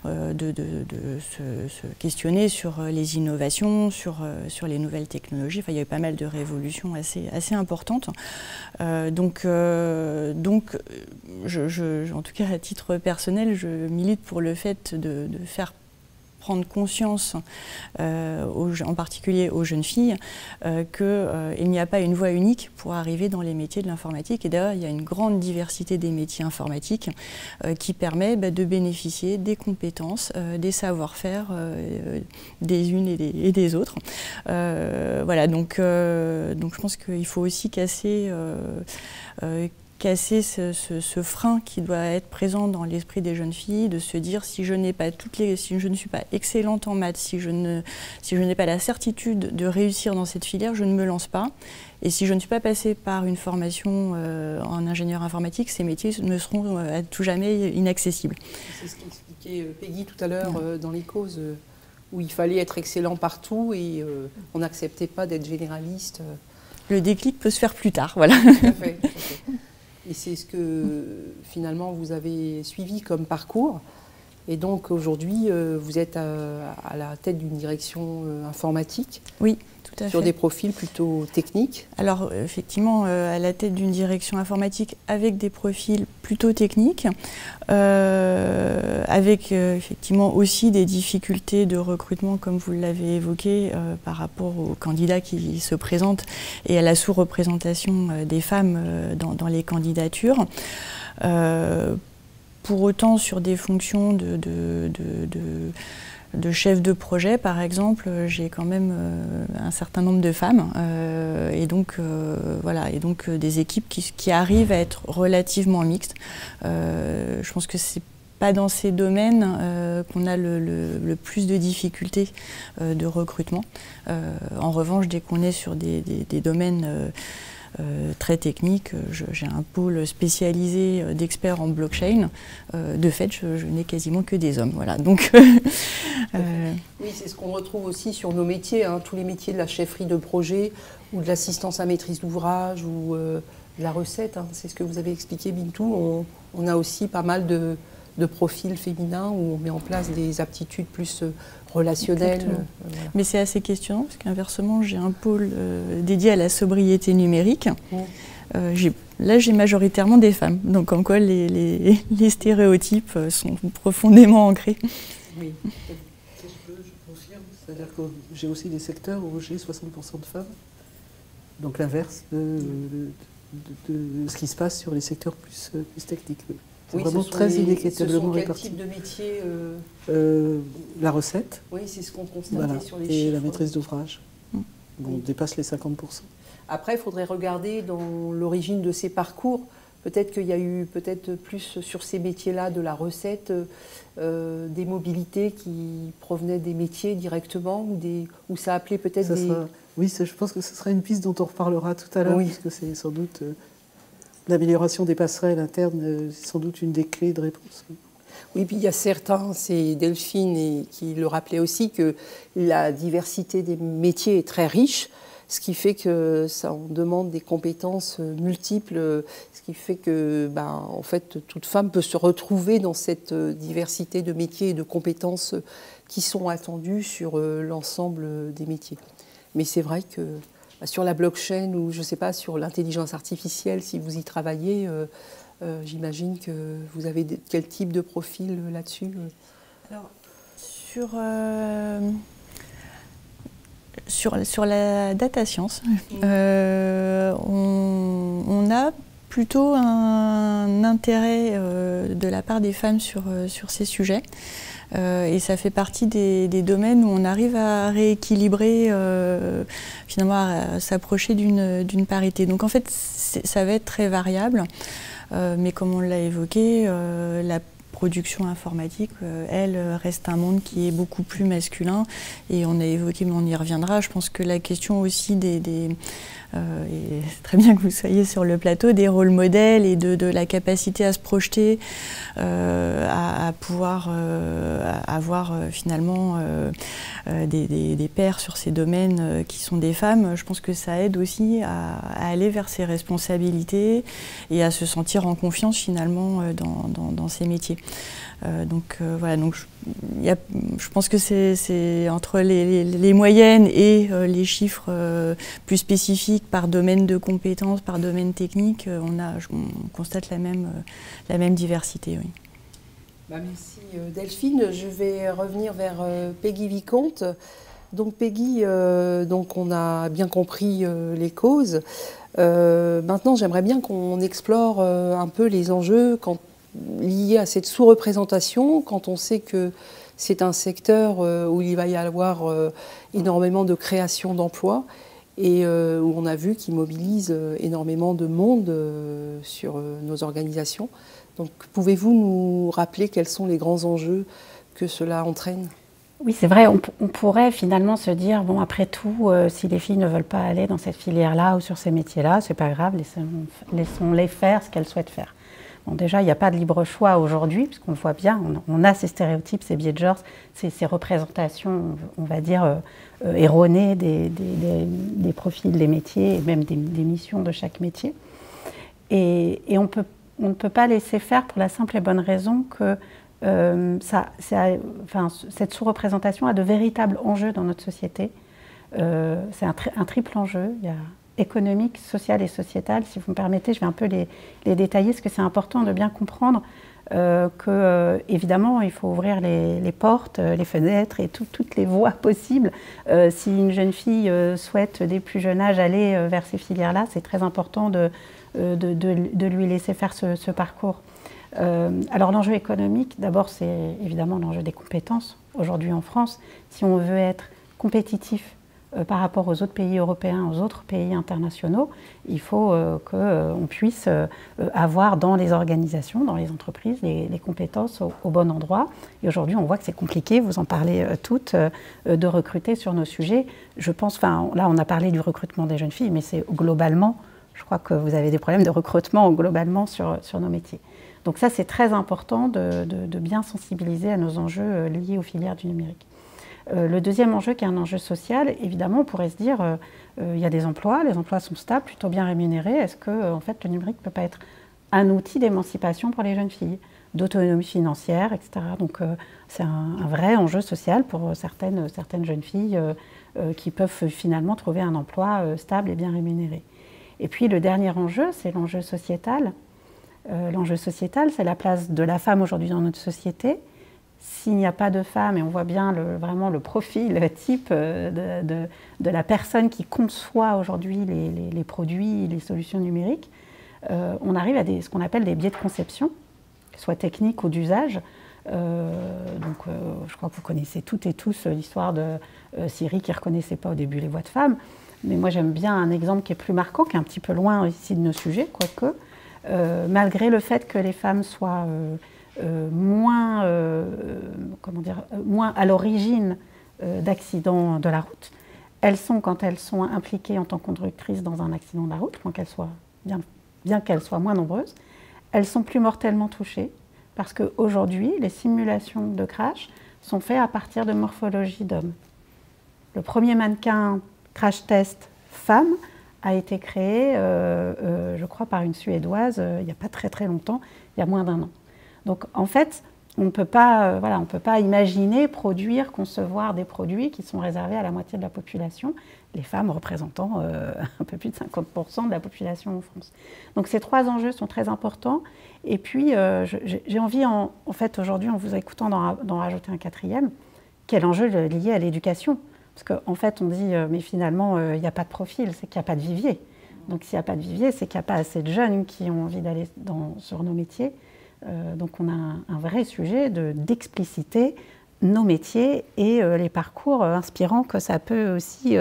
se questionner sur les innovations, sur les nouvelles technologies. Enfin, il y a eu pas mal de révolutions assez importantes. Donc, en tout cas, à titre personnel, je milite pour le fait de faire prendre conscience, en particulier aux jeunes filles, qu'il n'y a pas une voie unique pour arriver dans les métiers de l'informatique. Et d'ailleurs, il y a une grande diversité des métiers informatiques qui permet de bénéficier des compétences, des savoir-faire des unes et des autres. Voilà, donc je pense qu'il faut aussi casser ce frein qui doit être présent dans l'esprit des jeunes filles, de se dire si je ne suis pas excellente en maths, si je n'ai pas la certitude de réussir dans cette filière, je ne me lance pas. Et si je ne suis pas passée par une formation en ingénieur informatique, ces métiers ne seront à tout jamais inaccessibles. C'est ce qu'expliquait Peggy tout à l'heure dans les causes, où il fallait être excellent partout et on n'acceptait pas d'être généraliste. Le déclic peut se faire plus tard, voilà. Tout à fait, tout à fait. Et c'est ce que finalement vous avez suivi comme parcours. Et donc aujourd'hui, vous êtes à la tête d'une direction informatique. Oui, tout à fait. Sur des profils plutôt techniques. Alors effectivement, à la tête d'une direction informatique avec des profils plutôt techniques, avec effectivement aussi des difficultés de recrutement, comme vous l'avez évoqué, par rapport aux candidats qui se présentent et à la sous-représentation des femmes dans les candidatures. Pour autant, sur des fonctions de chef de projet, par exemple, j'ai quand même un certain nombre de femmes et donc des équipes qui arrivent à être relativement mixtes. Je pense que c'est pas dans ces domaines qu'on a le plus de difficultés de recrutement. En revanche, dès qu'on est sur des domaines très technique, j'ai un pôle spécialisé d'experts en blockchain. De fait, je n'ai quasiment que des hommes. Voilà. Donc, oui, c'est ce qu'on retrouve aussi sur nos métiers, hein, tous les métiers de la chefferie de projet ou de l'assistance à maîtrise d'ouvrage ou de la recette. Hein, c'est ce que vous avez expliqué, Bintou. On a aussi pas mal de profils féminins où on met en place des aptitudes plus relationnelles. Voilà. Mais c'est assez questionnant parce qu'inversement, j'ai un pôle dédié à la sobriété numérique. Là, j'ai majoritairement des femmes. Donc, comme quoi les stéréotypes sont profondément ancrés. Oui, je confirme. C'est-à-dire que j'ai aussi des secteurs où j'ai 60% de femmes. Donc, l'inverse de ce qui se passe sur les secteurs plus techniques. C'est vraiment très inéquitablement réparti. Quel type de métier La recette. Oui, c'est ce qu'on constatait voilà, sur les et chiffres. la maîtrise d'ouvrage. on dépasse les 50%. Après, il faudrait regarder dans l'origine de ces parcours. Peut-être qu'il y a eu plus sur ces métiers-là de la recette, des mobilités qui provenaient des métiers directement, ou ça appelait peut-être des... Oui, je pense que ce sera une piste dont on reparlera tout à l'heure, puisque c'est sans doute l'amélioration des passerelles internes, c'est sans doute une des clés de réponse. Oui, puis il y a certains, c'est Delphine qui le rappelait aussi, que la diversité des métiers est très riche, ce qui fait que ça en demande des compétences multiples, ce qui fait que en fait, toute femme peut se retrouver dans cette diversité de métiers et de compétences qui sont attendues sur l'ensemble des métiers. Mais c'est vrai que sur la blockchain ou je ne sais pas, sur l'intelligence artificielle, si vous y travaillez, j'imagine que vous avez quel type de profil là-dessus? Alors, sur la data science, on a plutôt un intérêt de la part des femmes sur ces sujets. Et ça fait partie des domaines où on arrive à rééquilibrer, finalement à s'approcher d'une parité. Donc en fait, ça va être très variable, mais comme on l'a évoqué, la production informatique, elle, reste un monde qui est beaucoup plus masculin. Et on a évoqué, mais on y reviendra, je pense que la question aussi et c'est très bien que vous soyez sur le plateau, des rôles modèles et de la capacité à se projeter, à pouvoir avoir finalement des pairs sur ces domaines qui sont des femmes. Je pense que ça aide aussi à aller vers ces responsabilités et à se sentir en confiance finalement dans ces métiers. Voilà, donc je pense que c'est entre les moyennes et les chiffres plus spécifiques par domaine de compétences, par domaine technique, on constate la même diversité. Oui. Merci Delphine. Je vais revenir vers Peggy Vicomte. Donc Peggy, on a bien compris les causes. Maintenant, j'aimerais bien qu'on explore un peu les enjeux liés à cette sous-représentation, quand on sait que c'est un secteur où il va y avoir énormément de création d'emplois et où on a vu qu'il mobilise énormément de monde sur nos organisations. Donc, pouvez-vous nous rappeler quels sont les grands enjeux que cela entraîne ? Oui, c'est vrai, on pourrait finalement se dire, bon, après tout, si les filles ne veulent pas aller dans cette filière-là ou sur ces métiers-là, c'est pas grave, laissons-les faire ce qu'elles souhaitent faire. Bon, déjà, il n'y a pas de libre choix aujourd'hui, puisqu'on le voit bien, on a ces stéréotypes, ces biais de genre, ces représentations, on va dire, erronées des profils des métiers et même des missions de chaque métier. Et on ne peut pas laisser faire pour la simple et bonne raison que cette sous-représentation a de véritables enjeux dans notre société. C'est un triple enjeu. Il y a économique, social et sociétal. Si vous me permettez, je vais un peu les détailler, parce que c'est important de bien comprendre que, évidemment, il faut ouvrir les portes, les fenêtres et toutes les voies possibles. Si une jeune fille souhaite, dès plus jeune âge, aller vers ces filières-là, c'est très important de lui laisser faire ce parcours. Alors l'enjeu économique, d'abord, c'est évidemment l'enjeu des compétences. Aujourd'hui en France, si on veut être compétitif par rapport aux autres pays européens, aux autres pays internationaux, il faut qu'on puisse avoir dans les organisations, dans les entreprises, les compétences au bon endroit. Et aujourd'hui, on voit que c'est compliqué, vous en parlez toutes, de recruter sur nos sujets. Je pense, là on a parlé du recrutement des jeunes filles, mais c'est globalement, je crois que vous avez des problèmes de recrutement globalement sur nos métiers. Donc ça, c'est très important de bien sensibiliser à nos enjeux liés aux filières du numérique. Le deuxième enjeu, qui est un enjeu social, évidemment, on pourrait se dire, il y a des emplois, les emplois sont stables, plutôt bien rémunérés. Est-ce que en fait, le numérique ne peut pas être un outil d'émancipation pour les jeunes filles, d'autonomie financière, etc. Donc c'est un vrai enjeu social pour certaines jeunes filles qui peuvent finalement trouver un emploi stable et bien rémunéré. Et puis le dernier enjeu, c'est l'enjeu sociétal. L'enjeu sociétal, c'est la place de la femme aujourd'hui dans notre société. S'il n'y a pas de femme, et on voit bien vraiment le profil type de la personne qui conçoit aujourd'hui les produits, les solutions numériques, on arrive à ce qu'on appelle des biais de conception, soit techniques ou d'usage. Je crois que vous connaissez toutes et tous l'histoire de Siri qui ne reconnaissait pas au début les voix de femmes. mais moi j'aime bien un exemple qui est plus marquant, qui est un petit peu loin ici de nos sujets, quoique, malgré le fait que les femmes soient moins à l'origine d'accidents de la route, elles sont, quand elles sont impliquées en tant que conductrices dans un accident de la route, bien qu'elles soient moins nombreuses, elles sont plus mortellement touchées, parce qu'aujourd'hui, les simulations de crash sont faites à partir de morphologie d'hommes. Le premier mannequin crash test femme a été créé, je crois, par une Suédoise il n'y a pas très très longtemps, il y a moins d'1 an. Donc en fait, on ne peut pas imaginer, produire, concevoir des produits qui sont réservés à la moitié de la population, les femmes représentant un peu plus de 50% de la population en France. Donc ces 3 enjeux sont très importants. Et puis j'ai envie, en fait, aujourd'hui, en vous écoutant, d'en rajouter un 4e, qui est l'enjeu lié à l'éducation. Parce qu'en fait, on dit, mais finalement, il n'y a pas de profil, c'est qu'il n'y a pas de vivier. Donc s'il n'y a pas de vivier, c'est qu'il n'y a pas assez de jeunes qui ont envie d'aller sur nos métiers. Donc on a un vrai sujet d'expliciter nos métiers et les parcours inspirants que ça peut aussi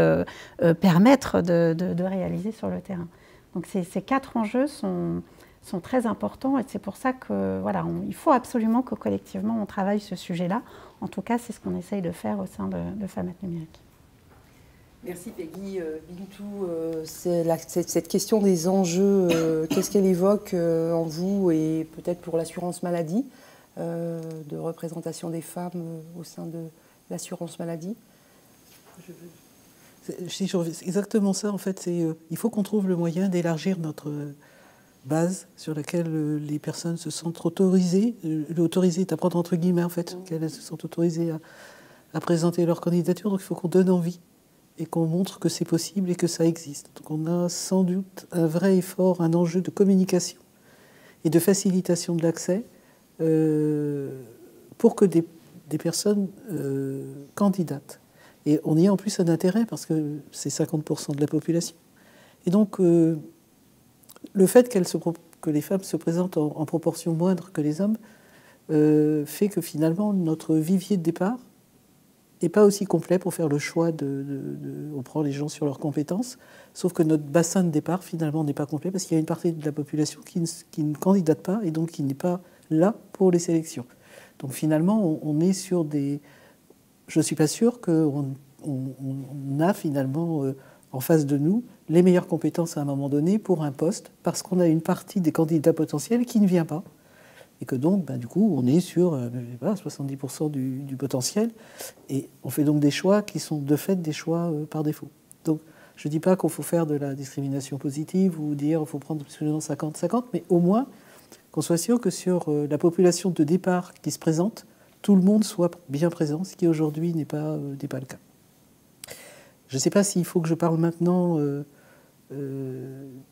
permettre de réaliser sur le terrain. Donc ces 4 enjeux sont très importants et c'est pour ça que il faut absolument que collectivement on travaille ce sujet-là. En tout cas, c'est ce qu'on essaye de faire au sein de Femmes Numériques. Merci Peggy. Bintou, cette question des enjeux, qu'est-ce qu'elle évoque en vous et peut-être pour l'assurance maladie, de représentation des femmes au sein de l'assurance maladie? Exactement ça, en fait. Il faut qu'on trouve le moyen d'élargir notre base sur laquelle les personnes se sentent autorisées. L'autoriser est à prendre entre guillemets, en fait, qu'elles se sentent autorisées à présenter leur candidature. Donc il faut qu'on donne envie et qu'on montre que c'est possible et que ça existe. Donc on a sans doute un vrai effort, un enjeu de communication et de facilitation de l'accès pour que des personnes candidatent. Et on y a en plus un intérêt parce que c'est 50% de la population. Et donc le fait que les femmes se présentent en proportion moindre que les hommes fait que finalement notre vivier de départ n'est pas aussi complet pour faire le choix on prend les gens sur leurs compétences, sauf que notre bassin de départ, finalement, n'est pas complet, parce qu'il y a une partie de la population qui ne candidate pas, et donc qui n'est pas là pour les sélections. Donc finalement, on est sur des... Je ne suis pas sûre qu'on a finalement en face de nous les meilleures compétences à un moment donné pour un poste, parce qu'on a une partie des candidats potentiels qui ne vient pas. Et que donc, du coup, on est sur 70% du potentiel. Et on fait donc des choix qui sont de fait des choix par défaut. Donc, je ne dis pas qu'il faut faire de la discrimination positive ou dire qu'il faut prendre absolument 50-50, mais au moins qu'on soit sûr que sur la population de départ qui se présente, tout le monde soit bien présent, ce qui aujourd'hui n'est pas le cas. Je ne sais pas s'il faut que je parle maintenant...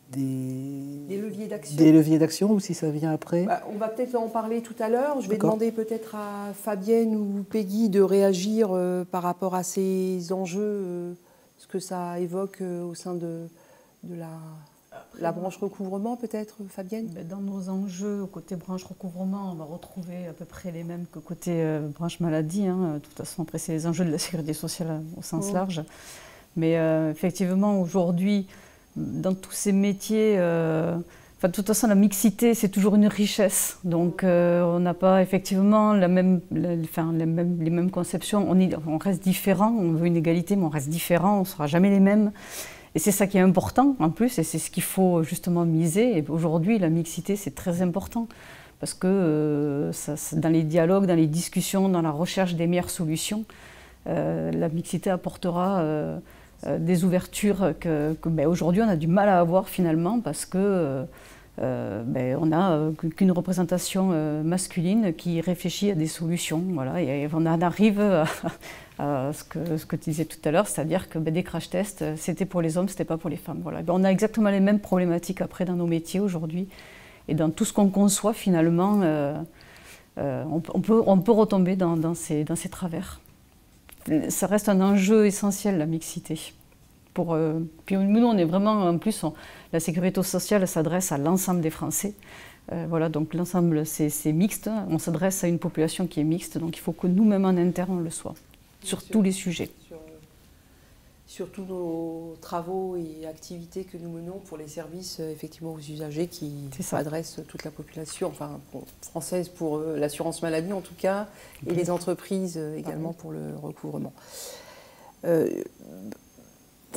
des leviers d'action ou si ça vient après. On va peut-être en parler tout à l'heure. Je vais demander peut-être à Fabienne ou Peggy de réagir par rapport à ces enjeux, ce que ça évoque au sein de la branche recouvrement, peut-être, Fabienne. Dans nos enjeux, côté branche recouvrement, on va retrouver à peu près les mêmes que côté branche maladie. De toute façon, après, c'est les enjeux de la sécurité sociale au sens large. Mais effectivement, aujourd'hui, dans tous ces métiers, de toute façon, la mixité, c'est toujours une richesse. Donc, on n'a pas effectivement les mêmes conceptions. On reste différents, on veut une égalité, mais on reste différents, on ne sera jamais les mêmes. Et c'est ça qui est important, en plus, et c'est ce qu'il faut justement miser. Et aujourd'hui, la mixité, c'est très important. Parce que dans les dialogues, dans les discussions, dans la recherche des meilleures solutions, la mixité apportera... des ouvertures aujourd'hui on a du mal à avoir finalement parce que on n'a qu'une représentation masculine qui réfléchit à des solutions. Voilà, et on en arrive à ce que tu disais tout à l'heure, c'est-à-dire que des crash tests, c'était pour les hommes, c'était pas pour les femmes. Voilà. On a exactement les mêmes problématiques après dans nos métiers aujourd'hui et dans tout ce qu'on conçoit finalement, on peut retomber dans ces travers. Ça reste un enjeu essentiel, la mixité. Puis nous, on est vraiment, en plus, la sécurité sociale s'adresse à l'ensemble des Français. Voilà, donc l'ensemble, c'est mixte. On s'adresse à une population qui est mixte, donc il faut que nous-mêmes en interne, on le soit, sur tous les sujets. sur tous nos travaux et activités que nous menons pour les services effectivement aux usagers qui adressent toute la population, enfin française pour l'assurance maladie en tout cas, et les entreprises également pour le recouvrement.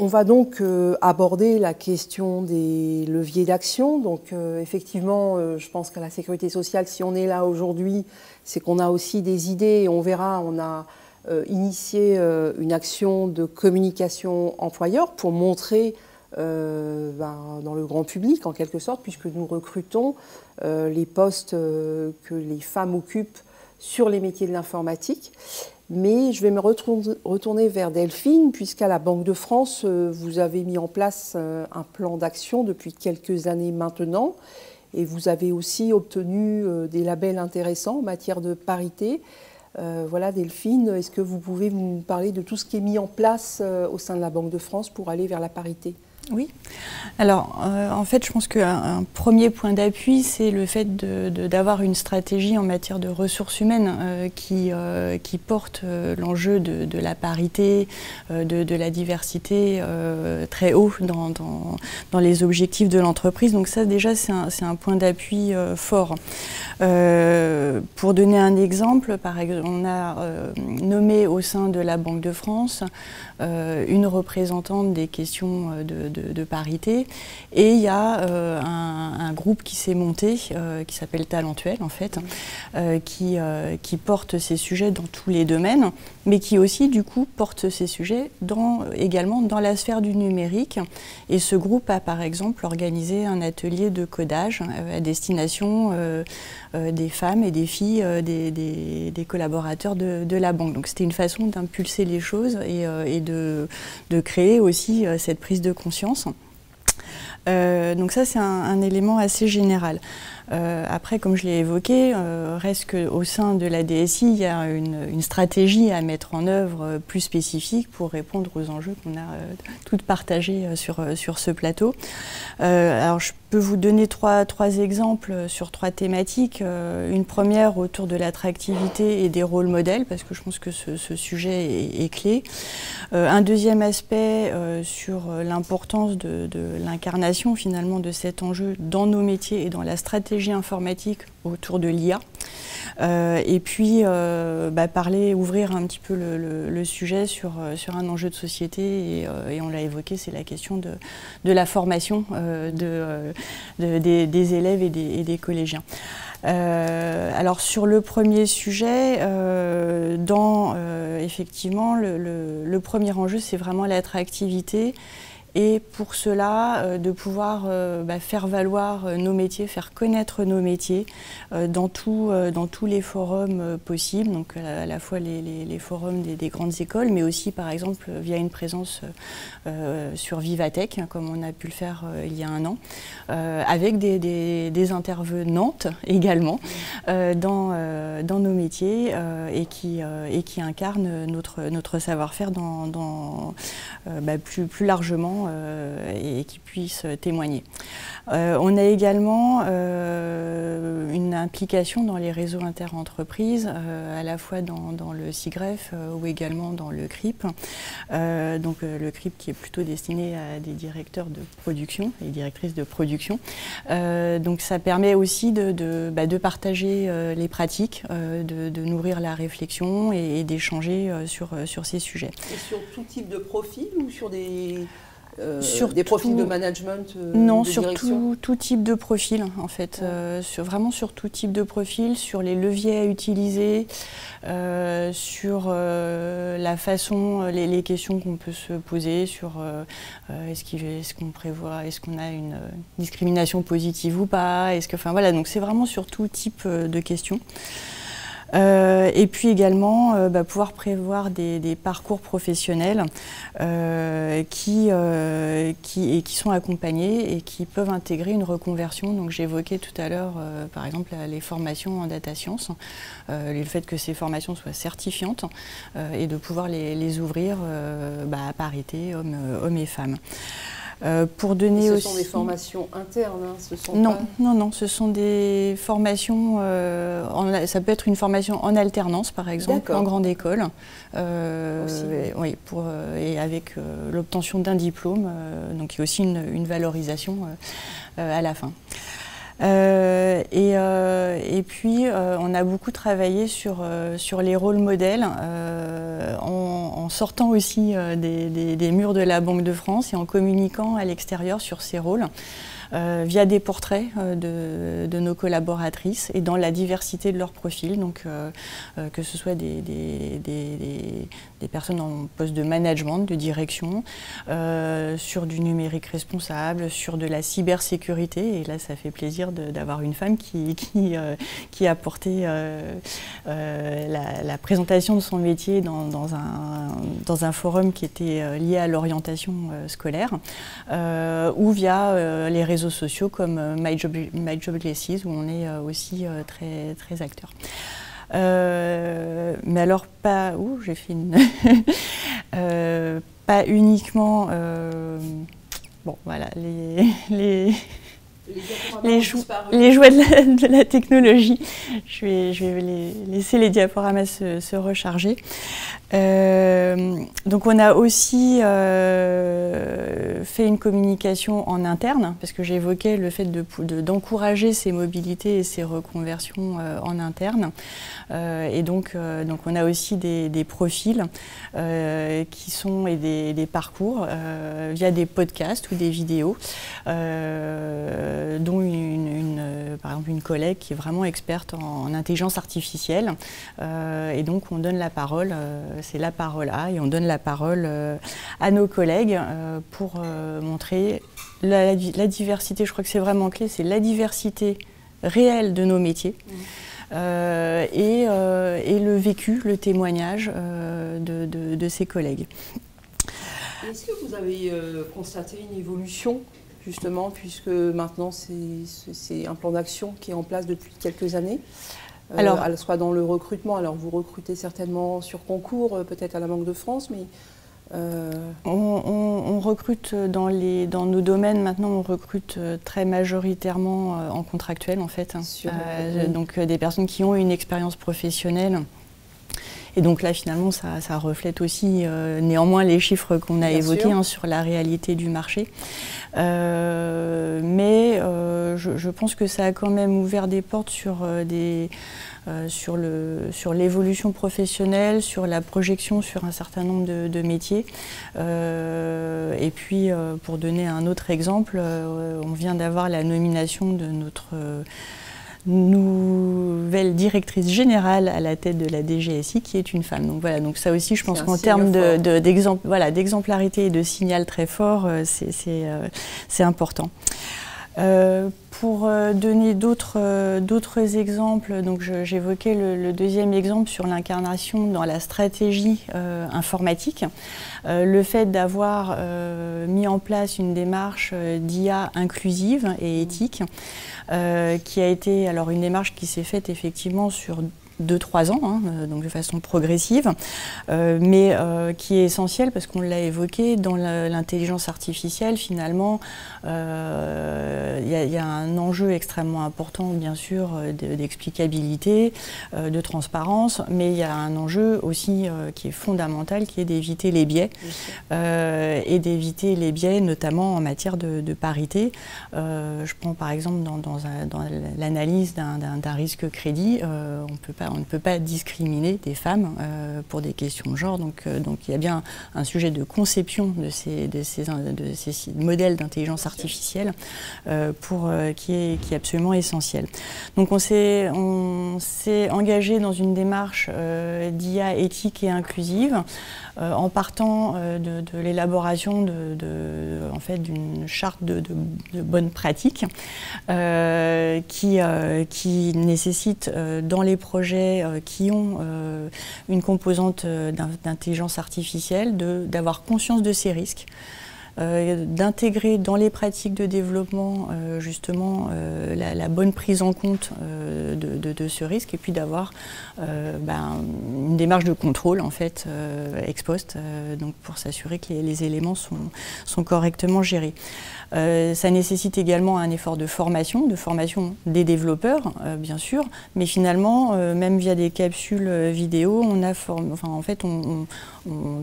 On va donc aborder la question des leviers d'action. Donc effectivement, je pense qu'à la sécurité sociale, si on est là aujourd'hui, c'est qu'on a aussi des idées. Et on verra, on a initié une action de communication employeur pour montrer dans le grand public, en quelque sorte, puisque nous recrutons les postes que les femmes occupent sur les métiers de l'informatique. Mais je vais me retourner vers Delphine, puisqu'à la Banque de France, vous avez mis en place un plan d'action depuis quelques années maintenant, et vous avez aussi obtenu des labels intéressants en matière de parité. Voilà, Delphine, est-ce que vous pouvez nous parler de tout ce qui est mis en place au sein de la Banque de France pour aller vers la parité ? Oui. Alors, en fait, je pense qu'un premier point d'appui, c'est le fait d'avoir une stratégie en matière de ressources humaines qui porte l'enjeu de la parité, de la diversité très haut dans les objectifs de l'entreprise. Donc ça, déjà, c'est un point d'appui fort. Pour donner un exemple, par exemple, on a nommé au sein de la Banque de France une représentante des questions de parité, et il y a un groupe qui s'est monté, qui s'appelle Talentuel en fait, qui porte ces sujets dans tous les domaines, mais qui aussi du coup porte ces sujets également dans la sphère du numérique. Et ce groupe a par exemple organisé un atelier de codage à destination des femmes et des filles des collaborateurs de la banque. Donc c'était une façon d'impulser les choses et de créer aussi cette prise de conscience. Donc ça, c'est un élément assez général. Après, comme je l'ai évoqué, reste qu'au sein de la DSI, il y a une stratégie à mettre en œuvre plus spécifique pour répondre aux enjeux qu'on a toutes partagés sur ce plateau. Alors, je peux vous donner trois exemples sur 3 thématiques. Une première autour de l'attractivité et des rôles modèles, parce que je pense que ce sujet est clé. Un deuxième aspect sur l'importance de l'incarnation finalement de cet enjeu dans nos métiers et dans la stratégie informatique autour de l'IA. Et puis ouvrir un petit peu le sujet sur un enjeu de société, et on l'a évoqué, c'est la question de la formation des élèves et des collégiens. Alors sur le premier sujet, effectivement, le premier enjeu, c'est vraiment l'attractivité. Et pour cela, de pouvoir faire valoir nos métiers, faire connaître nos métiers dans tous les forums possibles, donc à la fois les forums des grandes écoles, mais aussi par exemple via une présence sur Vivatech, comme on a pu le faire il y a un an, avec des intervenantes également dans nos métiers et qui incarnent notre savoir-faire plus largement et qui puissent témoigner. On a également une implication dans les réseaux interentreprises, à la fois dans le SIGREF ou également dans le CRIP. Donc le CRIP qui est plutôt destiné à des directeurs de production et directrices de production. Donc ça permet aussi de partager les pratiques, de nourrir la réflexion et d'échanger sur ces sujets. Et sur tout type de profil ou sur des profils de management non, de sur direction? tout type de profil en fait, vraiment sur tout type de profil, sur les leviers à utiliser, sur la façon, les questions qu'on peut se poser sur est-ce qu'on prévoit, est-ce qu'on a une discrimination positive ou pas, voilà, donc c'est vraiment sur tout type de questions. Et puis également pouvoir prévoir des parcours professionnels qui sont accompagnés et qui peuvent intégrer une reconversion. Donc j'évoquais tout à l'heure par exemple les formations en data science, le fait que ces formations soient certifiantes et de pouvoir les ouvrir à parité hommes et femmes. pour donner aussi... Ce sont des formations internes, hein, ce sont Non, pas... non, ce sont des formations, ça peut être une formation en alternance par exemple, en grande école, oui, et avec l'obtention d'un diplôme, donc il y a aussi une valorisation à la fin. Et puis, on a beaucoup travaillé sur les rôles modèles, en sortant aussi des murs de la Banque de France et en communiquant à l'extérieur sur ces rôles. Via des portraits de nos collaboratrices et dans la diversité de leur profil, donc que ce soit des personnes en poste de management, de direction, sur du numérique responsable, sur de la cybersécurité, et là ça fait plaisir d'avoir une femme qui a porté la présentation de son métier dans un forum qui était lié à l'orientation scolaire, ou via les réseaux sociaux comme My Job Glasses, où on est aussi très acteur. Mais alors pas où j'ai fait une pas uniquement bon voilà les jouets de la technologie. Je vais laisser les diaporamas se recharger. Donc on a aussi fait une communication en interne, parce que j'évoquais le fait d'encourager ces mobilités et ces reconversions en interne. Et donc on a aussi des profils qui sont et des parcours via des podcasts ou des vidéos, dont par exemple une collègue qui est vraiment experte en intelligence artificielle. Et donc on donne la parole, c'est la parole A, et on donne la parole à nos collègues pour montrer la diversité. Je crois que c'est vraiment clé, c'est la diversité réelle de nos métiers. Et le vécu, le témoignage de ses collègues. Est-ce que vous avez constaté une évolution, justement, puisque maintenant c'est un plan d'action qui est en place depuis quelques années, soit dans le recrutement, alors vous recrutez certainement sur concours, peut-être à la Banque de France, mais... On recrute dans nos domaines maintenant, on recrute très majoritairement en contractuel en fait, donc des personnes qui ont une expérience professionnelle. Et donc là finalement ça reflète aussi néanmoins les chiffres qu'on a évoqués sur la réalité du marché. Mais je pense que ça a quand même ouvert des portes sur l'évolution professionnelle, sur la projection sur un certain nombre de métiers. Et puis, pour donner un autre exemple, on vient d'avoir la nomination de notre nouvelle directrice générale à la tête de la DGSI, qui est une femme. Donc voilà, donc ça aussi, je pense qu'en termes d'exemplarité et de signal très fort, c'est important. Pour donner d'autres exemples, donc j'évoquais le deuxième exemple sur l'incarnation dans la stratégie informatique. Le fait d'avoir mis en place une démarche d'IA inclusive et éthique, qui a été alors une démarche qui s'est faite effectivement sur 2-3 ans, donc de façon progressive, mais qui est essentielle parce qu'on l'a évoqué, dans l'intelligence artificielle, finalement, il y a un enjeu extrêmement important, bien sûr, d'explicabilité, de transparence, mais il y a un enjeu aussi qui est fondamental, qui est d'éviter les biais, et d'éviter les biais, notamment en matière de parité. Je prends par exemple dans l'analyse d'un risque crédit, on ne peut pas discriminer des femmes pour des questions de genre. Donc il y a bien un sujet de conception de ces modèles d'intelligence artificielle qui est absolument essentiel. Donc on s'est engagé dans une démarche d'IA éthique et inclusive, en partant de l'élaboration en fait, d'une charte de bonnes pratiques qui nécessite dans les projets qui ont une composante d'intelligence artificielle d'avoir conscience de ces risques. d'intégrer dans les pratiques de développement justement la bonne prise en compte de ce risque, et puis d'avoir une démarche de contrôle en fait ex post, donc pour s'assurer que les éléments sont correctement gérés. Ça nécessite également un effort de formation des développeurs, bien sûr, mais finalement, même via des capsules vidéo,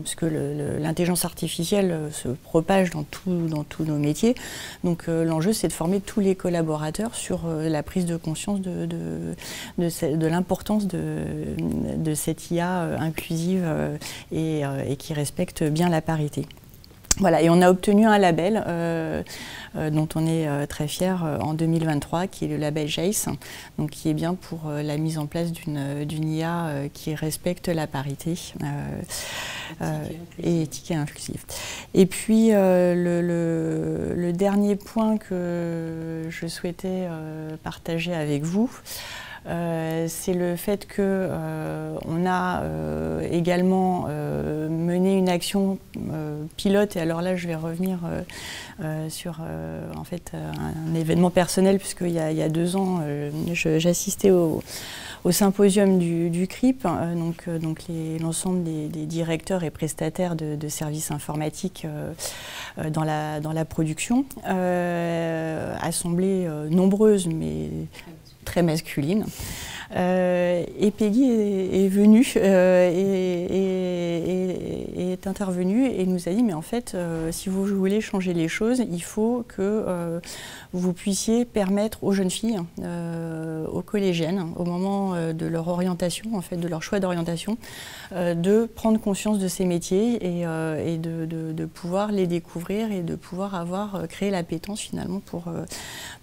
puisque l'intelligence artificielle se propage dans tous nos métiers, donc l'enjeu c'est de former tous les collaborateurs sur la prise de conscience de l'importance de cette IA inclusive et qui respecte bien la parité. Voilà, et on a obtenu un label dont on est très fiers en 2023, qui est le label JACE, donc qui est bien pour la mise en place d'une IA qui respecte la parité et éthique et inclusive. Et puis le dernier point que je souhaitais partager avec vous, c'est le fait qu'on a également mené une action pilote, et alors là je vais revenir sur en fait, un événement personnel, puisqu'il y a 2 ans j'assistais au symposium du CRIP, donc l'ensemble des directeurs et prestataires de services informatiques dans la production, assemblée nombreuse mais très masculine. Et Peggy est venue et est intervenue et nous a dit, mais en fait, si vous voulez changer les choses, il faut que vous puissiez permettre aux jeunes filles, aux collégiennes, au moment de leur orientation, en fait, de leur choix d'orientation, de prendre conscience de ces métiers et de pouvoir les découvrir et de pouvoir créer l'appétence finalement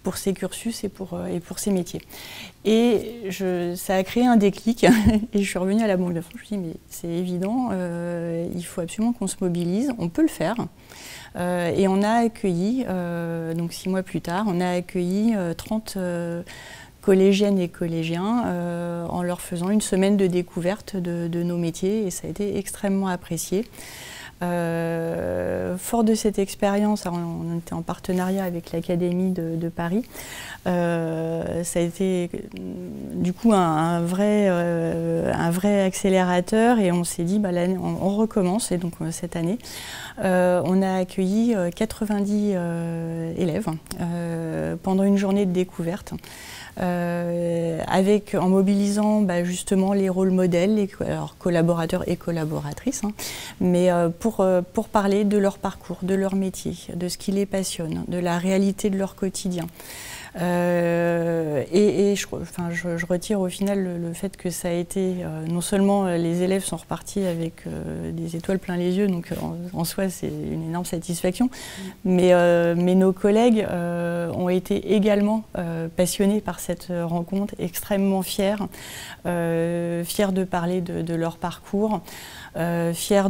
pour ces cursus et pour ces métiers. Et ça a créé un déclic et je suis revenue à la Banque de France, je me suis dit mais c'est évident, il faut absolument qu'on se mobilise, on peut le faire. Et on a accueilli, donc 6 mois plus tard, on a accueilli 30 collégiennes et collégiens en leur faisant une semaine de découverte de nos métiers, et ça a été extrêmement apprécié. Fort de cette expérience, on était en partenariat avec l'Académie de Paris, ça a été du coup un vrai accélérateur, et on s'est dit on recommence, et donc cette année on a accueilli 90 élèves pendant une journée de découverte. En mobilisant justement les rôles modèles, alors collaborateurs et collaboratrices, mais pour parler de leur parcours, de leur métier, de ce qui les passionne, de la réalité de leur quotidien. Je retire au final le fait que ça a été, non seulement les élèves sont repartis avec des étoiles plein les yeux, donc en soi c'est une énorme satisfaction, mais nos collègues ont été également passionnés par cette rencontre, extrêmement fiers de parler de leur parcours, fiers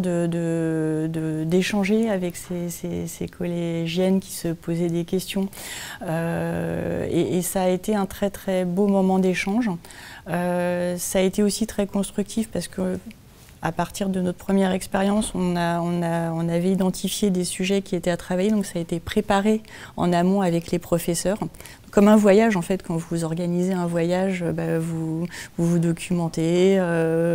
d'échanger avec ces collégiennes qui se posaient des questions. Et ça a été un très très beau moment d'échange. Ça a été aussi très constructif parce que à partir de notre première expérience, on avait identifié des sujets qui étaient à travailler, donc ça a été préparé en amont avec les professeurs. Comme un voyage, en fait, quand vous organisez un voyage, vous documentez,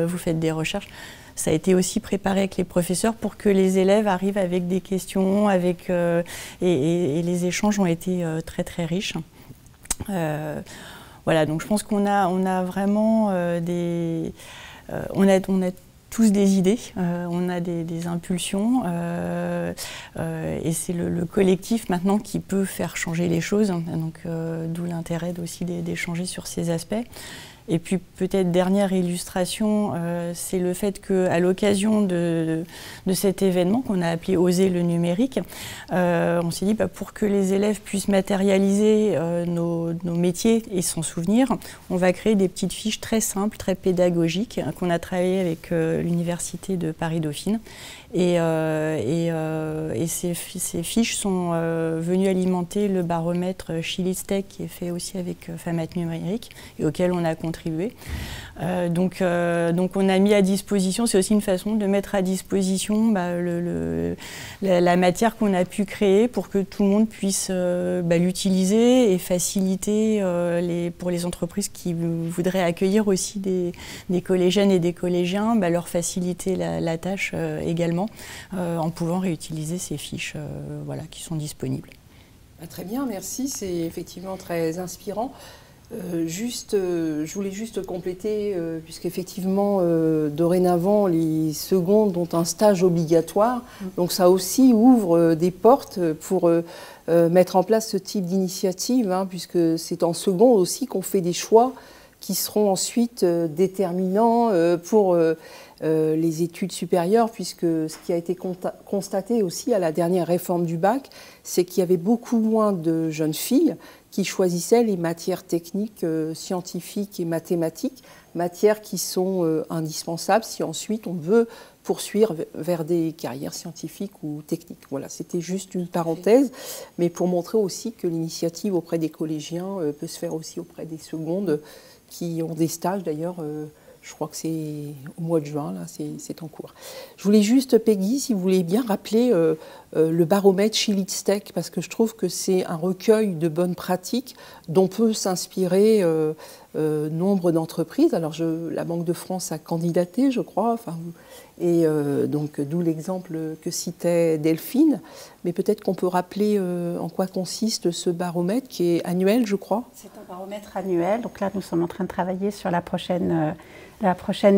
vous faites des recherches. Ça a été aussi préparé avec les professeurs pour que les élèves arrivent avec des questions, et les échanges ont été très très riches. Voilà, donc je pense qu'on a vraiment on a tous des idées, on a des impulsions, et c'est le collectif maintenant qui peut faire changer les choses, donc d'où l'intérêt aussi d'échanger sur ces aspects. Et puis peut-être dernière illustration, c'est le fait qu'à l'occasion de cet événement qu'on a appelé Oser le numérique, on s'est dit pour que les élèves puissent matérialiser nos métiers et s'en souvenir, on va créer des petites fiches très simples, très pédagogiques, qu'on a travaillé avec l'Université de Paris-Dauphine. Et ces fiches sont venues alimenter le baromètre Chilistec qui est fait aussi avec Femmes Numérique et auquel on a contribué contribuer. Donc on a mis à disposition, c'est aussi une façon de mettre à disposition la matière qu'on a pu créer pour que tout le monde puisse l'utiliser et faciliter pour les entreprises qui voudraient accueillir aussi des collégiennes et des collégiens, leur faciliter la tâche également en pouvant réutiliser ces fiches qui sont disponibles. Très bien, merci, c'est effectivement très inspirant. Je voulais juste compléter, puisqu'effectivement, dorénavant, les secondes ont un stage obligatoire. Donc ça aussi ouvre des portes pour mettre en place ce type d'initiative, puisque c'est en seconde aussi qu'on fait des choix qui seront ensuite déterminants pour les études supérieures, puisque ce qui a été constaté aussi à la dernière réforme du bac, c'est qu'il y avait beaucoup moins de jeunes filles qui choisissaient les matières techniques, scientifiques et mathématiques, matières qui sont indispensables si ensuite on veut poursuivre vers des carrières scientifiques ou techniques. Voilà, c'était juste une parenthèse, mais pour montrer aussi que l'initiative auprès des collégiens peut se faire aussi auprès des secondes qui ont des stages d'ailleurs. Je crois que c'est au mois de juin, là, c'est en cours. Je voulais juste, Peggy, si vous voulez bien rappeler le baromètre Chilitz-Tech, parce que je trouve que c'est un recueil de bonnes pratiques dont peut s'inspirer nombre d'entreprises. Alors, la Banque de France a candidaté, je crois, et donc d'où l'exemple que citait Delphine. Mais peut-être qu'on peut rappeler en quoi consiste ce baromètre qui est annuel, je crois. C'est un baromètre annuel. Donc là, nous sommes en train de travailler sur la prochaine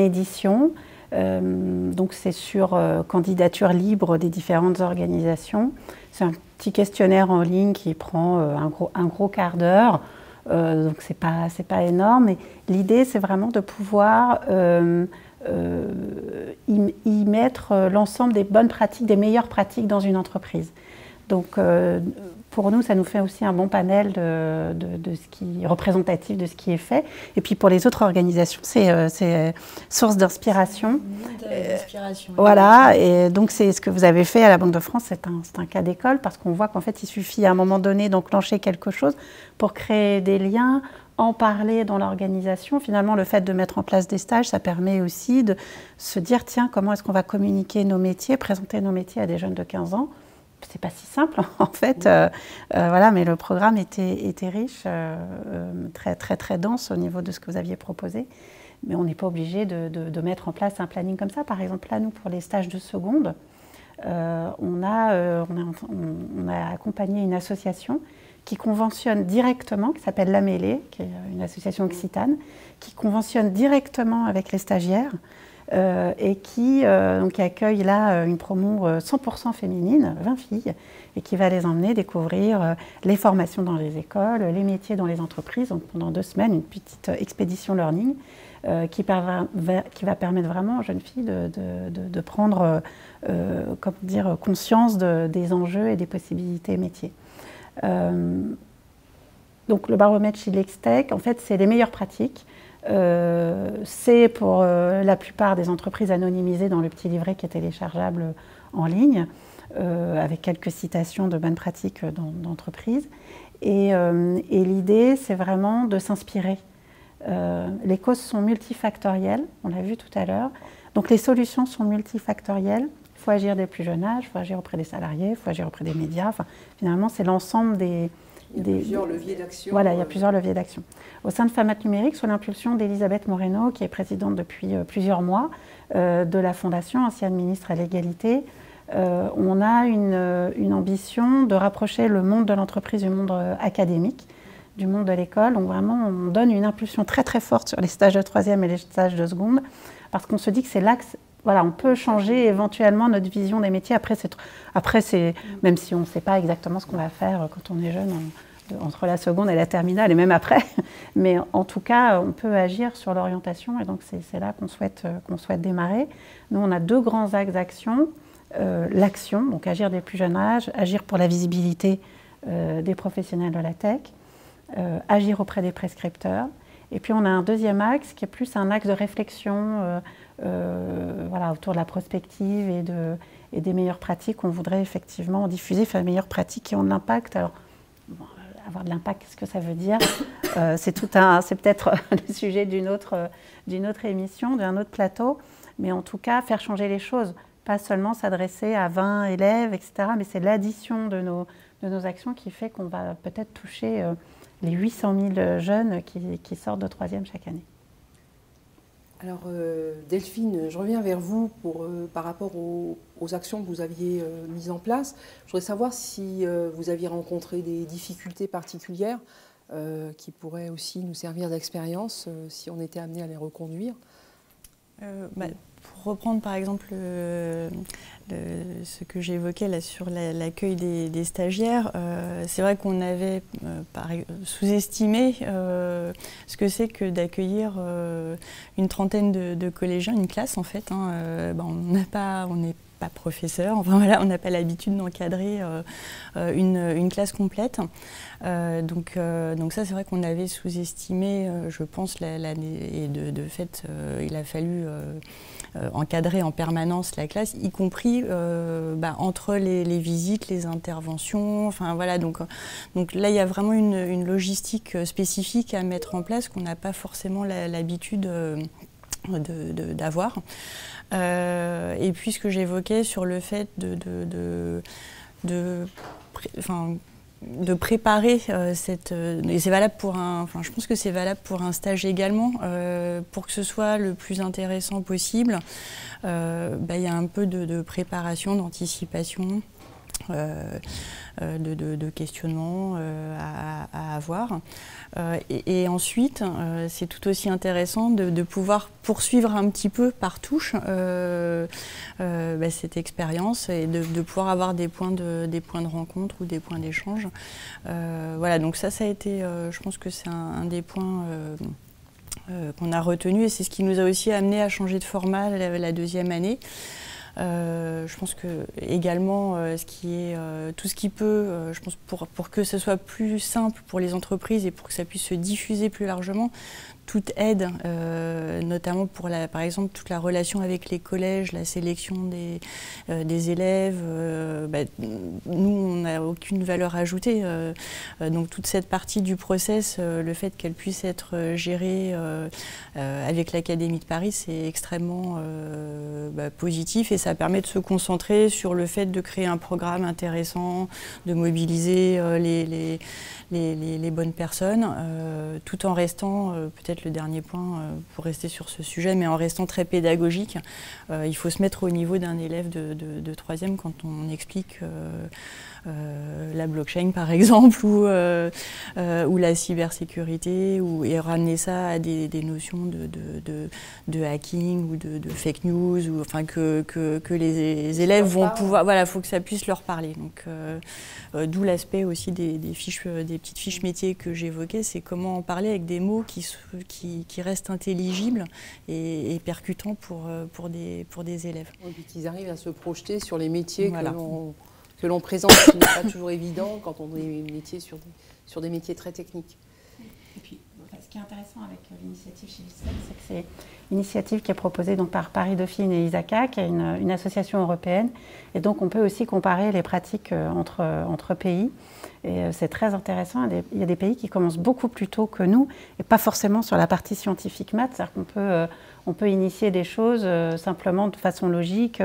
édition. Donc c'est sur candidature libre des différentes organisations. C'est un petit questionnaire en ligne qui prend un gros quart d'heure. Donc c'est pas énorme. Et l'idée, c'est vraiment de pouvoir y mettre l'ensemble des bonnes pratiques, des meilleures pratiques dans une entreprise. Donc pour nous, ça nous fait aussi un bon panel de ce qui est représentatif de ce qui est fait. Et puis pour les autres organisations, c'est source d'inspiration. Voilà, et donc c'est ce que vous avez fait à la Banque de France, c'est un cas d'école, parce qu'on voit qu'en fait, il suffit à un moment donné d'enclencher quelque chose pour créer des liens, en parler dans l'organisation. Finalement, le fait de mettre en place des stages, ça permet aussi de se dire, tiens, comment est-ce qu'on va communiquer nos métiers, présenter nos métiers à des jeunes de 15 ans. C'est pas si simple en fait, voilà, mais le programme était riche, très dense au niveau de ce que vous aviez proposé. Mais on n'est pas obligé de mettre en place un planning comme ça. Par exemple, là, nous, pour les stages de seconde, on a accompagné une association qui conventionne directement, qui s'appelle La Mêlée, qui est une association occitane, qui conventionne directement avec les stagiaires. Et qui accueille là une promo 100% féminine, 20 filles, et qui va les emmener découvrir les formations dans les écoles, les métiers dans les entreprises. Donc pendant 2 semaines, une petite expédition learning qui va permettre vraiment aux jeunes filles de prendre conscience des enjeux et des possibilités métiers. Donc le baromètre Chilitz-Tech, en fait, c'est les meilleures pratiques. C'est pour la plupart des entreprises anonymisées dans le petit livret qui est téléchargeable en ligne, avec quelques citations de bonnes pratiques d'entreprise. Et l'idée, c'est vraiment de s'inspirer. Les causes sont multifactorielles, on l'a vu tout à l'heure. Donc les solutions sont multifactorielles. Il faut agir dès le plus jeune âge, il faut agir auprès des salariés, il faut agir auprès des médias. Enfin, finalement, c'est l'ensemble Il y a plusieurs leviers d'action. Voilà, il y a plusieurs leviers d'action. Au sein de Femmes Numérique, sous l'impulsion d'Elisabeth Moreno, qui est présidente depuis plusieurs mois de la Fondation, ancienne ministre à l'égalité, on a une ambition de rapprocher le monde de l'entreprise du monde académique, du monde de l'école. Donc vraiment, on donne une impulsion très forte sur les stages de 3e et les stages de seconde, parce qu'on se dit que c'est l'axe. Voilà, on peut changer éventuellement notre vision des métiers. Après, même si on ne sait pas exactement ce qu'on va faire quand on est jeune, entre la seconde et la terminale, et même après. Mais en tout cas, on peut agir sur l'orientation, et donc c'est là qu'on souhaite démarrer. Nous, on a 2 grands axes d'action. L'action, donc agir dès le plus jeune âge, agir pour la visibilité des professionnels de la tech, agir auprès des prescripteurs. Et puis on a un 2e axe qui est plus un axe de réflexion autour de la prospective et des meilleures pratiques qu'on voudrait effectivement diffuser, faire les meilleures pratiques qui ont de l'impact. Alors, avoir de l'impact, qu'est-ce que ça veut dire? C'est peut-être le sujet d'une autre émission, d'un autre plateau, mais en tout cas, faire changer les choses, pas seulement s'adresser à 20 élèves, etc., mais c'est l'addition de nos actions qui fait qu'on va peut-être toucher les 800 000 jeunes qui sortent de 3e chaque année. Alors Delphine, je reviens vers vous par rapport aux actions que vous aviez mises en place. Je voudrais savoir si vous aviez rencontré des difficultés particulières qui pourraient aussi nous servir d'expérience si on était amené à les reconduire. Pour reprendre par exemple ce que j'évoquais là sur l'accueil des stagiaires, c'est vrai qu'on avait sous-estimé ce que c'est que d'accueillir une trentaine de collégiens, une classe en fait. On n'est pas professeur, enfin voilà, on n'a pas l'habitude d'encadrer une classe complète. Donc ça, c'est vrai qu'on avait sous-estimé, je pense, l'année, et de fait, il a fallu encadrer en permanence la classe, y compris entre les visites, les interventions, enfin voilà. Donc là, il y a vraiment une logistique spécifique à mettre en place qu'on n'a pas forcément l'habitude d'avoir. Et puis ce que j'évoquais sur le fait de préparer cette... et c'est valable pour je pense que c'est valable pour un stage également, pour que ce soit le plus intéressant possible. Il y a un peu de préparation, d'anticipation, de questionnement à avoir. Et ensuite, c'est tout aussi intéressant de pouvoir poursuivre un petit peu par touche cette expérience et de pouvoir avoir des points de rencontre ou des points d'échange. Voilà, donc ça a été, je pense que c'est un des points qu'on a retenu, et c'est ce qui nous a aussi amené à changer de format la 2e année. Je pense que également tout ce qui peut, je pense pour que ce soit plus simple pour les entreprises et pour que ça puisse se diffuser plus largement, toute aide, notamment pour par exemple toute la relation avec les collèges, la sélection des élèves. Nous, on n'a aucune valeur ajoutée. Donc toute cette partie du process, le fait qu'elle puisse être gérée avec l'Académie de Paris, c'est extrêmement positif, et ça permet de se concentrer sur le fait de créer un programme intéressant, de mobiliser les bonnes personnes, tout en restant, peut-être le dernier point pour rester sur ce sujet, mais en restant très pédagogique. Il faut se mettre au niveau d'un élève de 3e quand on explique la blockchain par exemple, ou la cybersécurité, et ramener ça à des notions de hacking ou de fake news, ou enfin que les élèves vont pouvoir, voilà, faut que ça puisse leur parler. Donc d'où l'aspect aussi des petites fiches métiers que j'évoquais, c'est comment en parler avec des mots qui restent intelligibles et percutants pour des élèves. Et puis qu'ils arrivent à se projeter sur les métiers, voilà, que l'on présente, ce qui n'est pas toujours évident quand on est sur des métiers très techniques. Et puis, ce qui est intéressant avec l'initiative chez l'ISEC, c'est que c'est une initiative qui est proposée donc par Paris Dauphine et ISACA, qui est une association européenne. Et donc, on peut aussi comparer les pratiques entre pays. Et c'est très intéressant. Il y a des pays qui commencent beaucoup plus tôt que nous, et pas forcément sur la partie scientifique maths. C'est-à-dire qu'on peut initier des choses simplement de façon logique,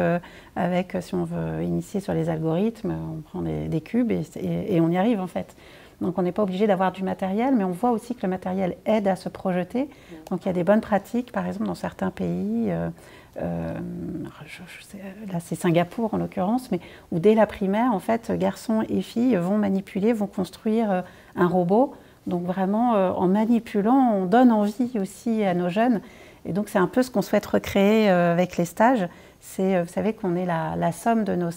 avec, si on veut initier sur les algorithmes, on prend des cubes et on y arrive en fait. Donc on n'est pas obligé d'avoir du matériel, mais on voit aussi que le matériel aide à se projeter. Donc il y a des bonnes pratiques, par exemple dans certains pays, là c'est Singapour en l'occurrence, mais où dès la primaire, en fait, garçons et filles vont manipuler, vont construire un robot. Donc vraiment, en manipulant, on donne envie aussi à nos jeunes. Et donc c'est un peu ce qu'on souhaite recréer avec les stages. C'est, vous savez qu'on est la somme de nos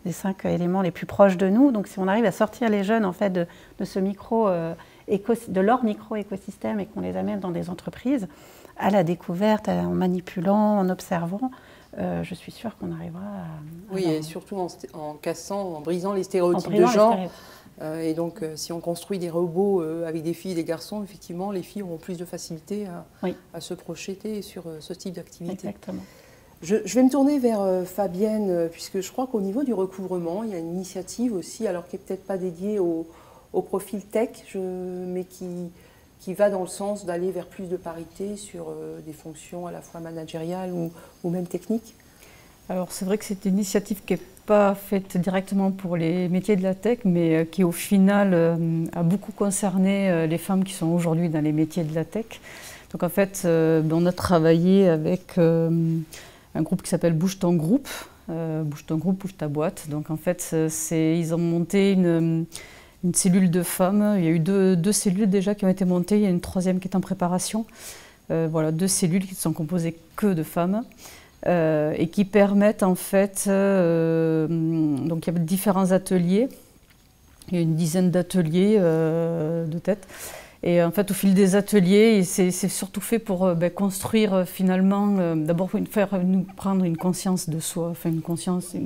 des 5 éléments les plus proches de nous. Donc si on arrive à sortir les jeunes en fait de leur micro-écosystème et qu'on les amène dans des entreprises, à la découverte, en manipulant, en observant, je suis sûre qu'on arrivera à... Oui, et surtout en cassant, en brisant les stéréotypes de genre. Et donc, si on construit des robots avec des filles et des garçons, effectivement, les filles auront plus de facilité à se projeter sur ce type d'activité. Exactement. Je vais me tourner vers Fabienne, puisque je crois qu'au niveau du recouvrement, il y a une initiative aussi, alors qui n'est peut-être pas dédiée aux au profil tech, mais qui va dans le sens d'aller vers plus de parité sur des fonctions à la fois managériales ou même techniques? Alors c'est vrai que c'est une initiative qui n'est pas faite directement pour les métiers de la tech, mais qui au final a beaucoup concerné les femmes qui sont aujourd'hui dans les métiers de la tech. Donc en fait, on a travaillé avec un groupe qui s'appelle Bouge ton groupe, Bouge ton groupe, bouge ta boîte. Donc en fait, ils ont monté une cellule de femmes. Il y a eu deux cellules déjà qui ont été montées, il y a une troisième qui est en préparation. Voilà, 2 cellules qui ne sont composées que de femmes. Et qui permettent en fait, donc il y a différents ateliers, il y a une dizaine d'ateliers de tête, et en fait au fil des ateliers, c'est surtout fait pour construire finalement, d'abord nous prendre une conscience de soi, enfin une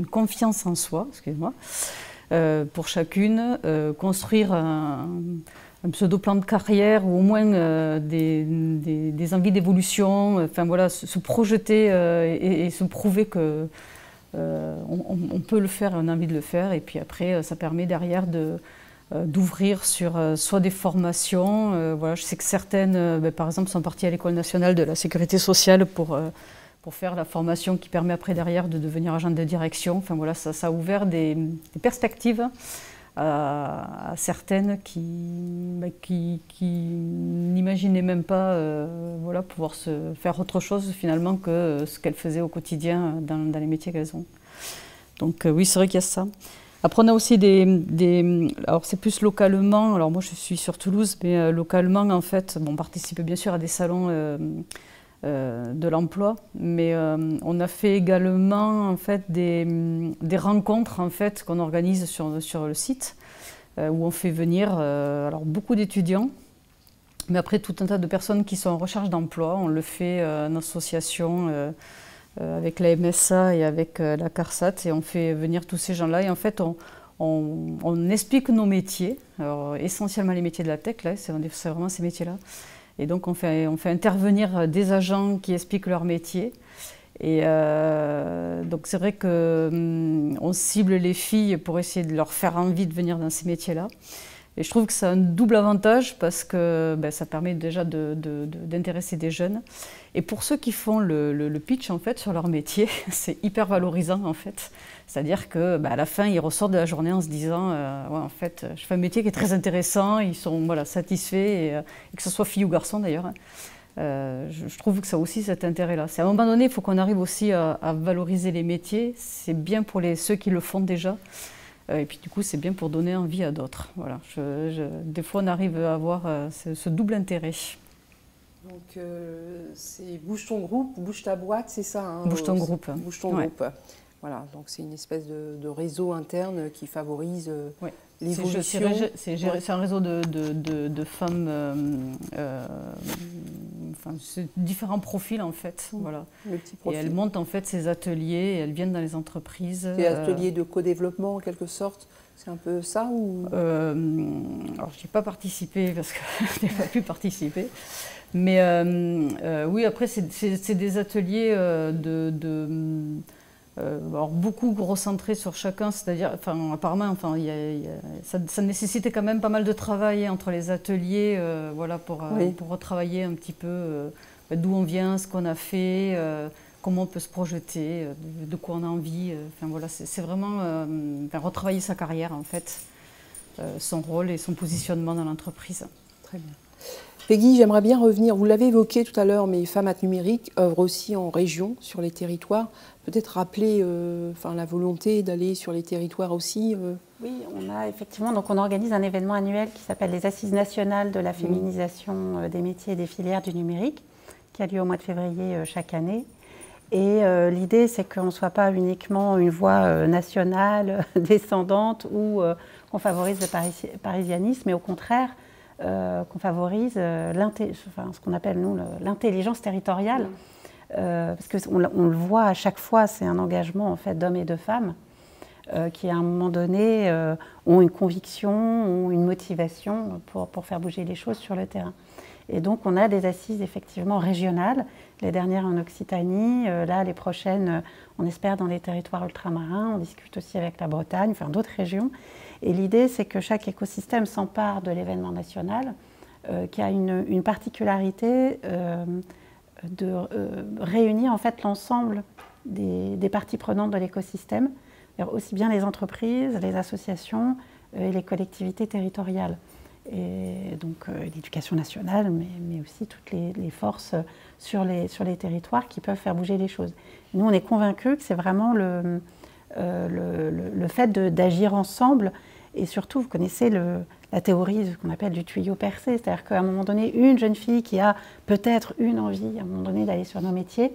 confiance en soi, excusez-moi, pour chacune, construire un pseudo-plan de carrière ou au moins des envies d'évolution, enfin voilà, se projeter et se prouver que on peut le faire et on a envie de le faire. Et puis après, ça permet derrière d'ouvrir sur soit des formations. Voilà, je sais que certaines, par exemple, sont parties à l'École nationale de la sécurité sociale pour faire la formation qui permet après derrière de devenir agent de direction. Enfin voilà, ça a ouvert des perspectives à certaines qui n'imaginaient même pas voilà, pouvoir se faire autre chose finalement que ce qu'elles faisaient au quotidien dans les métiers qu'elles ont. Donc oui, c'est vrai qu'il y a ça. Après, on a aussi alors c'est plus localement, alors moi je suis sur Toulouse, mais localement en fait, on participe bien sûr à des salons de l'emploi, mais on a fait également en fait des rencontres en fait qu'on organise sur le site où on fait venir alors beaucoup d'étudiants, mais après tout un tas de personnes qui sont en recherche d'emploi. On le fait en association avec la MSA et avec la CARSAT, et on fait venir tous ces gens-là et en fait on explique nos métiers, alors essentiellement les métiers de la tech, là c'est vraiment ces métiers-là. Et donc on fait intervenir des agents qui expliquent leur métier. Et donc c'est vrai qu'on cible les filles pour essayer de leur faire envie de venir dans ces métiers-là. Et je trouve que c'est un double avantage parce que ça permet déjà d'intéresser des jeunes. Et pour ceux qui font le pitch en fait sur leur métier, c'est hyper valorisant en fait. C'est-à-dire que à la fin, ils ressortent de la journée en se disant ouais, en fait, je fais un métier qui est très intéressant, ils sont voilà, satisfaits, et que ce soit fille ou garçon d'ailleurs. Je trouve que ça a aussi cet intérêt-là. À un moment donné, il faut qu'on arrive aussi à valoriser les métiers. C'est bien pour ceux qui le font déjà. Et puis du coup, c'est bien pour donner envie à d'autres. Voilà. Des fois, on arrive à avoir ce double intérêt. Donc, c'est Bouge ton groupe, bouge ta boîte, c'est ça hein, Bouge ton groupe. Bouge ton groupe. Voilà, donc c'est une espèce de réseau interne qui favorise l'évolution. C'est un réseau de femmes, enfin, différents profils en fait. Voilà. Et elles montent en fait ces ateliers, et elles viennent dans les entreprises. Des ateliers de co-développement en quelque sorte, c'est un peu ça ou... Alors je n'ai pas participé parce que je n'ai pas pu participer. Mais oui, après c'est des ateliers alors beaucoup recentrés sur chacun, c'est-à-dire, enfin, apparemment, enfin, ça nécessitait quand même pas mal de travail entre les ateliers, voilà, pour retravailler un petit peu d'où on vient, ce qu'on a fait, comment on peut se projeter, de quoi on a envie. Enfin voilà, c'est vraiment retravailler sa carrière en fait, son rôle et son positionnement dans l'entreprise. Très bien. Peggy, j'aimerais bien revenir, vous l'avez évoqué tout à l'heure, mais Femmes Numériques œuvrent aussi en région, sur les territoires. Peut-être rappeler la volonté d'aller sur les territoires aussi. Oui, on a effectivement, donc on organise un événement annuel qui s'appelle les Assises nationales de la féminisation des métiers et des filières du numérique, qui a lieu au mois de février chaque année. Et l'idée, c'est qu'on ne soit pas uniquement une voie nationale, descendante, ou qu'on favorise le parisianisme, mais au contraire, qu'on favorise ce qu'on appelle, nous, l'intelligence territoriale. Parce qu'on le voit à chaque fois, c'est un engagement en fait, d'hommes et de femmes. qui à un moment donné ont une conviction, ont une motivation pour faire bouger les choses sur le terrain. Et donc on a des assises effectivement régionales, les dernières en Occitanie, là les prochaines on espère dans les territoires ultramarins, on discute aussi avec la Bretagne, enfin d'autres régions. Et l'idée c'est que chaque écosystème s'empare de l'événement national qui a une particularité de réunir en fait l'ensemble des parties prenantes de l'écosystème, aussi bien les entreprises, les associations et les collectivités territoriales. Et donc l'éducation nationale, mais aussi toutes les forces sur les territoires qui peuvent faire bouger les choses. Et nous, on est convaincus que c'est vraiment le fait d'agir ensemble, et surtout, vous connaissez la théorie qu'on appelle du tuyau percé, c'est-à-dire qu'à un moment donné, une jeune fille qui a peut-être une envie, à un moment donné, d'aller sur nos métiers,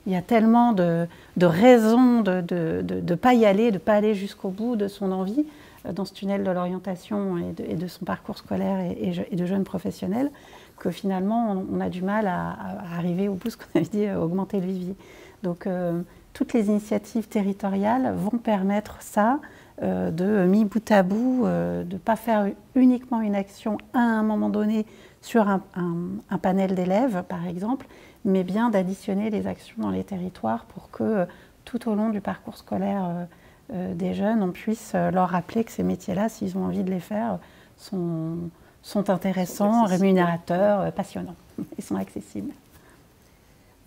il y a tellement de raisons de ne pas y aller, de ne pas aller jusqu'au bout de son envie, dans ce tunnel de l'orientation et de son parcours scolaire et de jeunes professionnels, que finalement on a du mal à arriver au bout, ce qu'on avait dit, augmenter le vivier. Donc toutes les initiatives territoriales vont permettre ça, de mis bout à bout, de ne pas faire uniquement une action à un moment donné sur un panel d'élèves par exemple, mais bien d'additionner les actions dans les territoires pour que tout au long du parcours scolaire des jeunes, on puisse leur rappeler que ces métiers-là, s'ils ont envie de les faire, sont intéressants, rémunérateurs, passionnants et sont accessibles.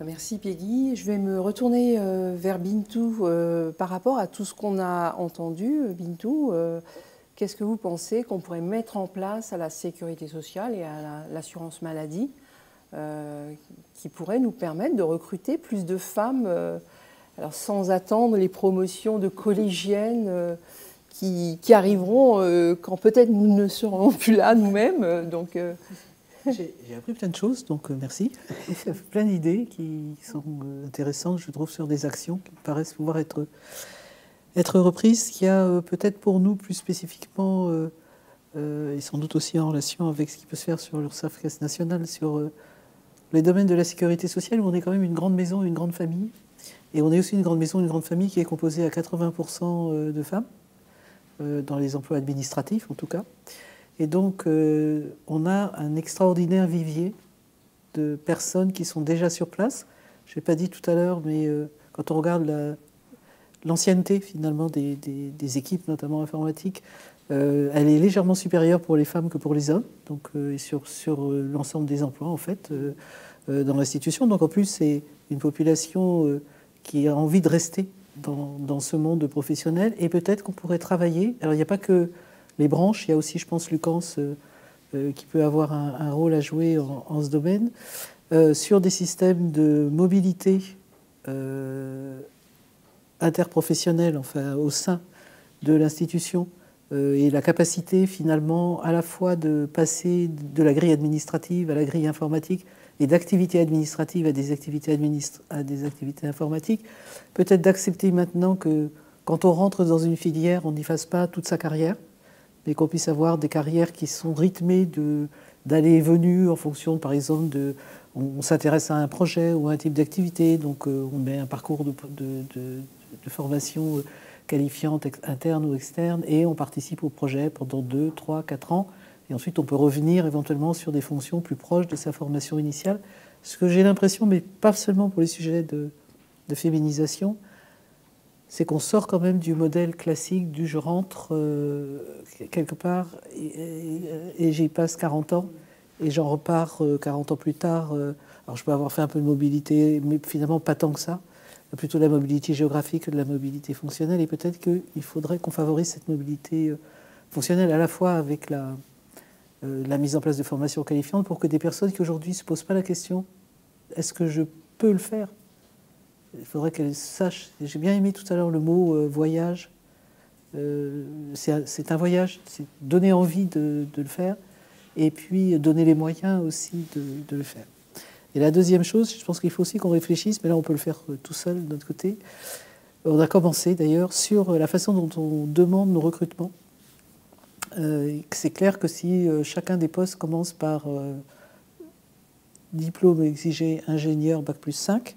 Merci Peggy. Je vais me retourner vers Bintou par rapport à tout ce qu'on a entendu. Bintou, qu'est-ce que vous pensez qu'on pourrait mettre en place à la sécurité sociale et à l'assurance maladie qui pourrait nous permettre de recruter plus de femmes alors, sans attendre les promotions de collégiennes qui arriveront quand peut-être nous ne serons plus là nous-mêmes. Donc, J'ai appris plein de choses, donc merci. Il y a plein d'idées qui sont intéressantes, je trouve, sur des actions qui me paraissent pouvoir être reprises, qui a peut-être pour nous plus spécifiquement, et sans doute aussi en relation avec ce qui peut se faire sur l'URSSAF Caisse nationale, sur les domaines de la sécurité sociale, où on est quand même une grande maison, une grande famille. Et on est aussi une grande maison, une grande famille qui est composée à 80% de femmes, dans les emplois administratifs en tout cas. Et donc on a un extraordinaire vivier de personnes qui sont déjà sur place. Je n'ai pas dit tout à l'heure, mais quand on regarde l'ancienneté finalement des équipes, notamment informatiques, elle est légèrement supérieure pour les femmes que pour les hommes, donc sur l'ensemble des emplois en fait dans l'institution. Donc en plus c'est une population qui a envie de rester dans ce monde professionnel, et peut-être qu'on pourrait travailler. Alors il n'y a pas que les branches, il y a aussi, je pense, Lucans qui peut avoir un rôle à jouer en ce domaine, sur des systèmes de mobilité interprofessionnelle, enfin au sein de l'institution, et la capacité finalement à la fois de passer de la grille administrative à la grille informatique, et d'activités administratives à des activités informatiques, peut-être d'accepter maintenant que quand on rentre dans une filière, on n'y fasse pas toute sa carrière, mais qu'on puisse avoir des carrières qui sont rythmées d'allées et venues en fonction, par exemple, on s'intéresse à un projet ou à un type d'activité, donc on met un parcours de formation qualifiante interne ou externe, et on participe au projet pendant 2, 3, 4 ans. Et ensuite, on peut revenir éventuellement sur des fonctions plus proches de sa formation initiale. Ce que j'ai l'impression, mais pas seulement pour les sujets de féminisation, c'est qu'on sort quand même du modèle classique du je rentre quelque part et j'y passe 40 ans et j'en repars 40 ans plus tard. Alors je peux avoir fait un peu de mobilité, mais finalement pas tant que ça. Plutôt de la mobilité géographique que de la mobilité fonctionnelle. Et peut-être qu'il faudrait qu'on favorise cette mobilité fonctionnelle à la fois avec la mise en place de formations qualifiantes pour que des personnes qui aujourd'hui ne se posent pas la question « est-ce que je peux le faire ?» Il faudrait qu'elles sachent. J'ai bien aimé tout à l'heure le mot voyage. C'est un voyage, c'est donner envie de le faire et puis donner les moyens aussi de le faire. Et la deuxième chose, je pense qu'il faut aussi qu'on réfléchisse, mais là on peut le faire tout seul de notre côté. On a commencé d'ailleurs sur la façon dont on demande nos recrutements. C'est clair que si chacun des postes commence par diplôme exigé ingénieur bac+5,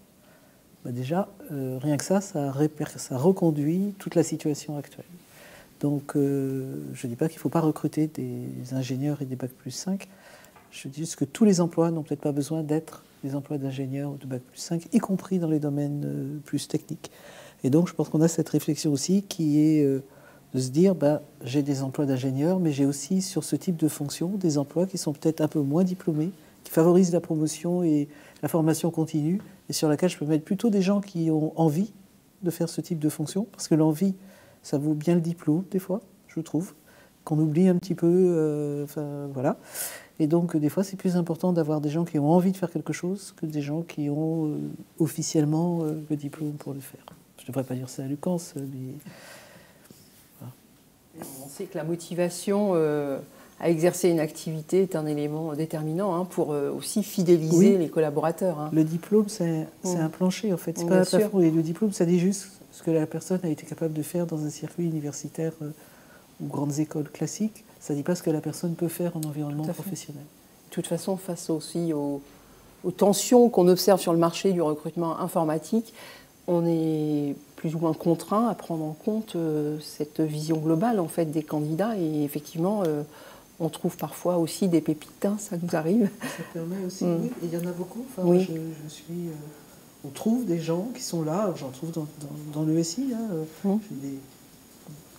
déjà, rien que ça reconduit toute la situation actuelle. Donc, je ne dis pas qu'il ne faut pas recruter des ingénieurs et des Bac+5. Je dis juste que tous les emplois n'ont peut-être pas besoin d'être des emplois d'ingénieurs ou de Bac+5, y compris dans les domaines plus techniques. Et donc, je pense qu'on a cette réflexion aussi qui est de se dire, j'ai des emplois d'ingénieurs, mais j'ai aussi sur ce type de fonction des emplois qui sont peut-être un peu moins diplômés, qui favorisent la promotion et la formation continue, et sur laquelle je peux mettre plutôt des gens qui ont envie de faire ce type de fonction, parce que l'envie, ça vaut bien le diplôme, des fois, je trouve, qu'on oublie un petit peu, voilà. Et donc, des fois, c'est plus important d'avoir des gens qui ont envie de faire quelque chose que des gens qui ont officiellement le diplôme pour le faire. Je ne devrais pas dire ça à Lucas, mais... Voilà. On sait que la motivation à exercer une activité est un élément déterminant pour aussi fidéliser les collaborateurs. Le diplôme, c'est un plancher, en fait. C'est pas un plafond. Et le diplôme, ça dit juste ce que la personne a été capable de faire dans un circuit universitaire ou grandes écoles classiques. Ça ne dit pas ce que la personne peut faire en environnement professionnel. De toute façon, face aussi aux tensions qu'on observe sur le marché du recrutement informatique, on est plus ou moins contraint à prendre en compte cette vision globale en fait, des candidats. Et effectivement, on trouve parfois aussi des pépites, ça nous arrive. Ça permet aussi, oui, et il y en a beaucoup. Enfin, oui. On trouve des gens qui sont là, j'en trouve dans le SI,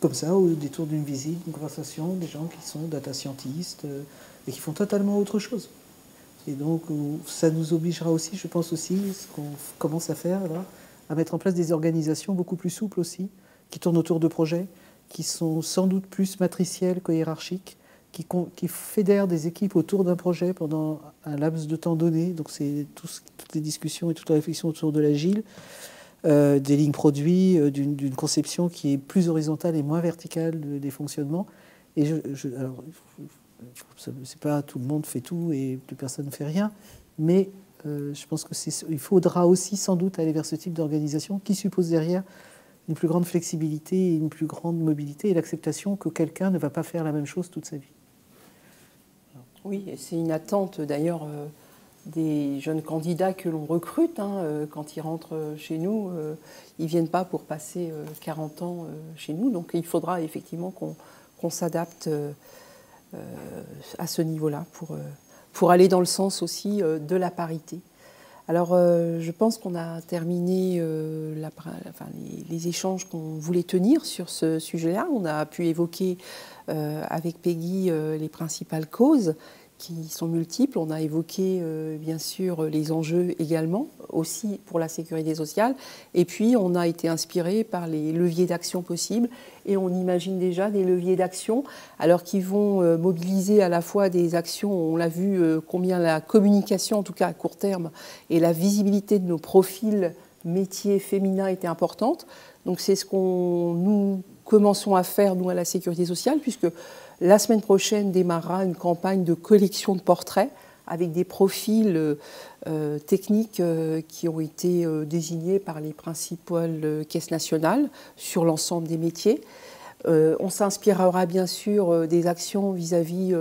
comme ça, au détour d'une visite, d'une conversation, des gens qui sont data scientists et qui font totalement autre chose. Et donc, ça nous obligera aussi, je pense aussi, ce qu'on commence à faire là, à mettre en place des organisations beaucoup plus souples aussi, qui tournent autour de projets, qui sont sans doute plus matricielles que hiérarchiques, qui fédèrent des équipes autour d'un projet pendant un laps de temps donné. Donc, c'est toutes les discussions et toute la réflexion autour de l'agile. Des lignes produits, d'une conception qui est plus horizontale et moins verticale des fonctionnements. Et alors, c'est pas tout le monde fait tout et plus personne ne fait rien, mais je pense qu'il faudra aussi sans doute aller vers ce type d'organisation qui suppose derrière une plus grande flexibilité et une plus grande mobilité et l'acceptation que quelqu'un ne va pas faire la même chose toute sa vie. Oui, et c'est une attente d'ailleurs des jeunes candidats que l'on recrute, quand ils rentrent chez nous, ils ne viennent pas pour passer 40 ans chez nous, donc il faudra effectivement qu'on s'adapte à ce niveau-là pour aller dans le sens aussi de la parité. Alors je pense qu'on a terminé les échanges qu'on voulait tenir sur ce sujet-là. On a pu évoquer avec Peggy les principales causes qui sont multiples. On a évoqué bien sûr les enjeux également, aussi pour la sécurité sociale. Et puis on a été inspiré par les leviers d'action possibles et on imagine déjà des leviers d'action alors qui vont mobiliser à la fois des actions, on l'a vu combien la communication, en tout cas à court terme, et la visibilité de nos profils métiers féminins était importante. Donc c'est ce nous commençons à faire, nous, à la sécurité sociale, puisque la semaine prochaine démarrera une campagne de collection de portraits avec des profils techniques qui ont été désignés par les principales caisses nationales sur l'ensemble des métiers. On s'inspirera bien sûr des actions vis-à-vis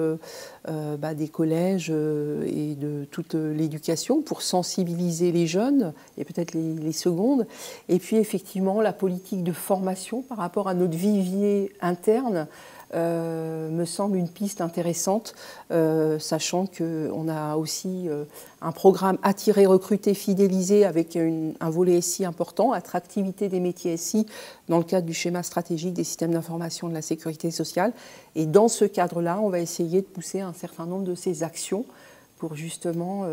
des collèges et de toute l'éducation pour sensibiliser les jeunes et peut-être les secondes. Et puis effectivement la politique de formation par rapport à notre vivier interne me semble une piste intéressante, sachant qu'on a aussi un programme attirer, recruter, fidéliser avec un volet SI important, attractivité des métiers SI dans le cadre du schéma stratégique des systèmes d'information de la sécurité sociale. Et dans ce cadre-là, on va essayer de pousser un certain nombre de ces actions pour justement...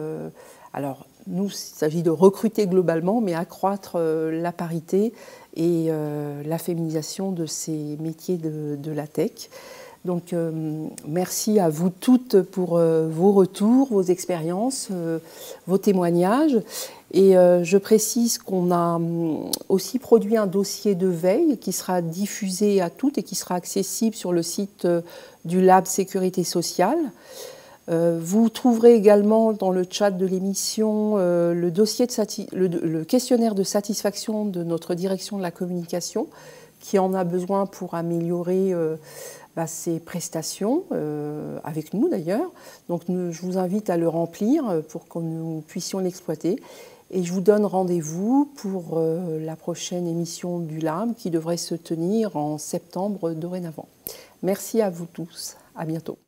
alors, nous, il s'agit de recruter globalement, mais accroître la parité et la féminisation de ces métiers de la tech. Donc, merci à vous toutes pour vos retours, vos expériences, vos témoignages. Et je précise qu'on a aussi produit un dossier de veille qui sera diffusé à toutes et qui sera accessible sur le site du Lab Sécurité Sociale. Vous trouverez également dans le chat de l'émission le questionnaire de satisfaction de notre direction de la communication qui en a besoin pour améliorer ses prestations, avec nous d'ailleurs. Donc je vous invite à le remplir pour que nous puissions l'exploiter. Et je vous donne rendez-vous pour la prochaine émission du Lab qui devrait se tenir en septembre dorénavant. Merci à vous tous. À bientôt.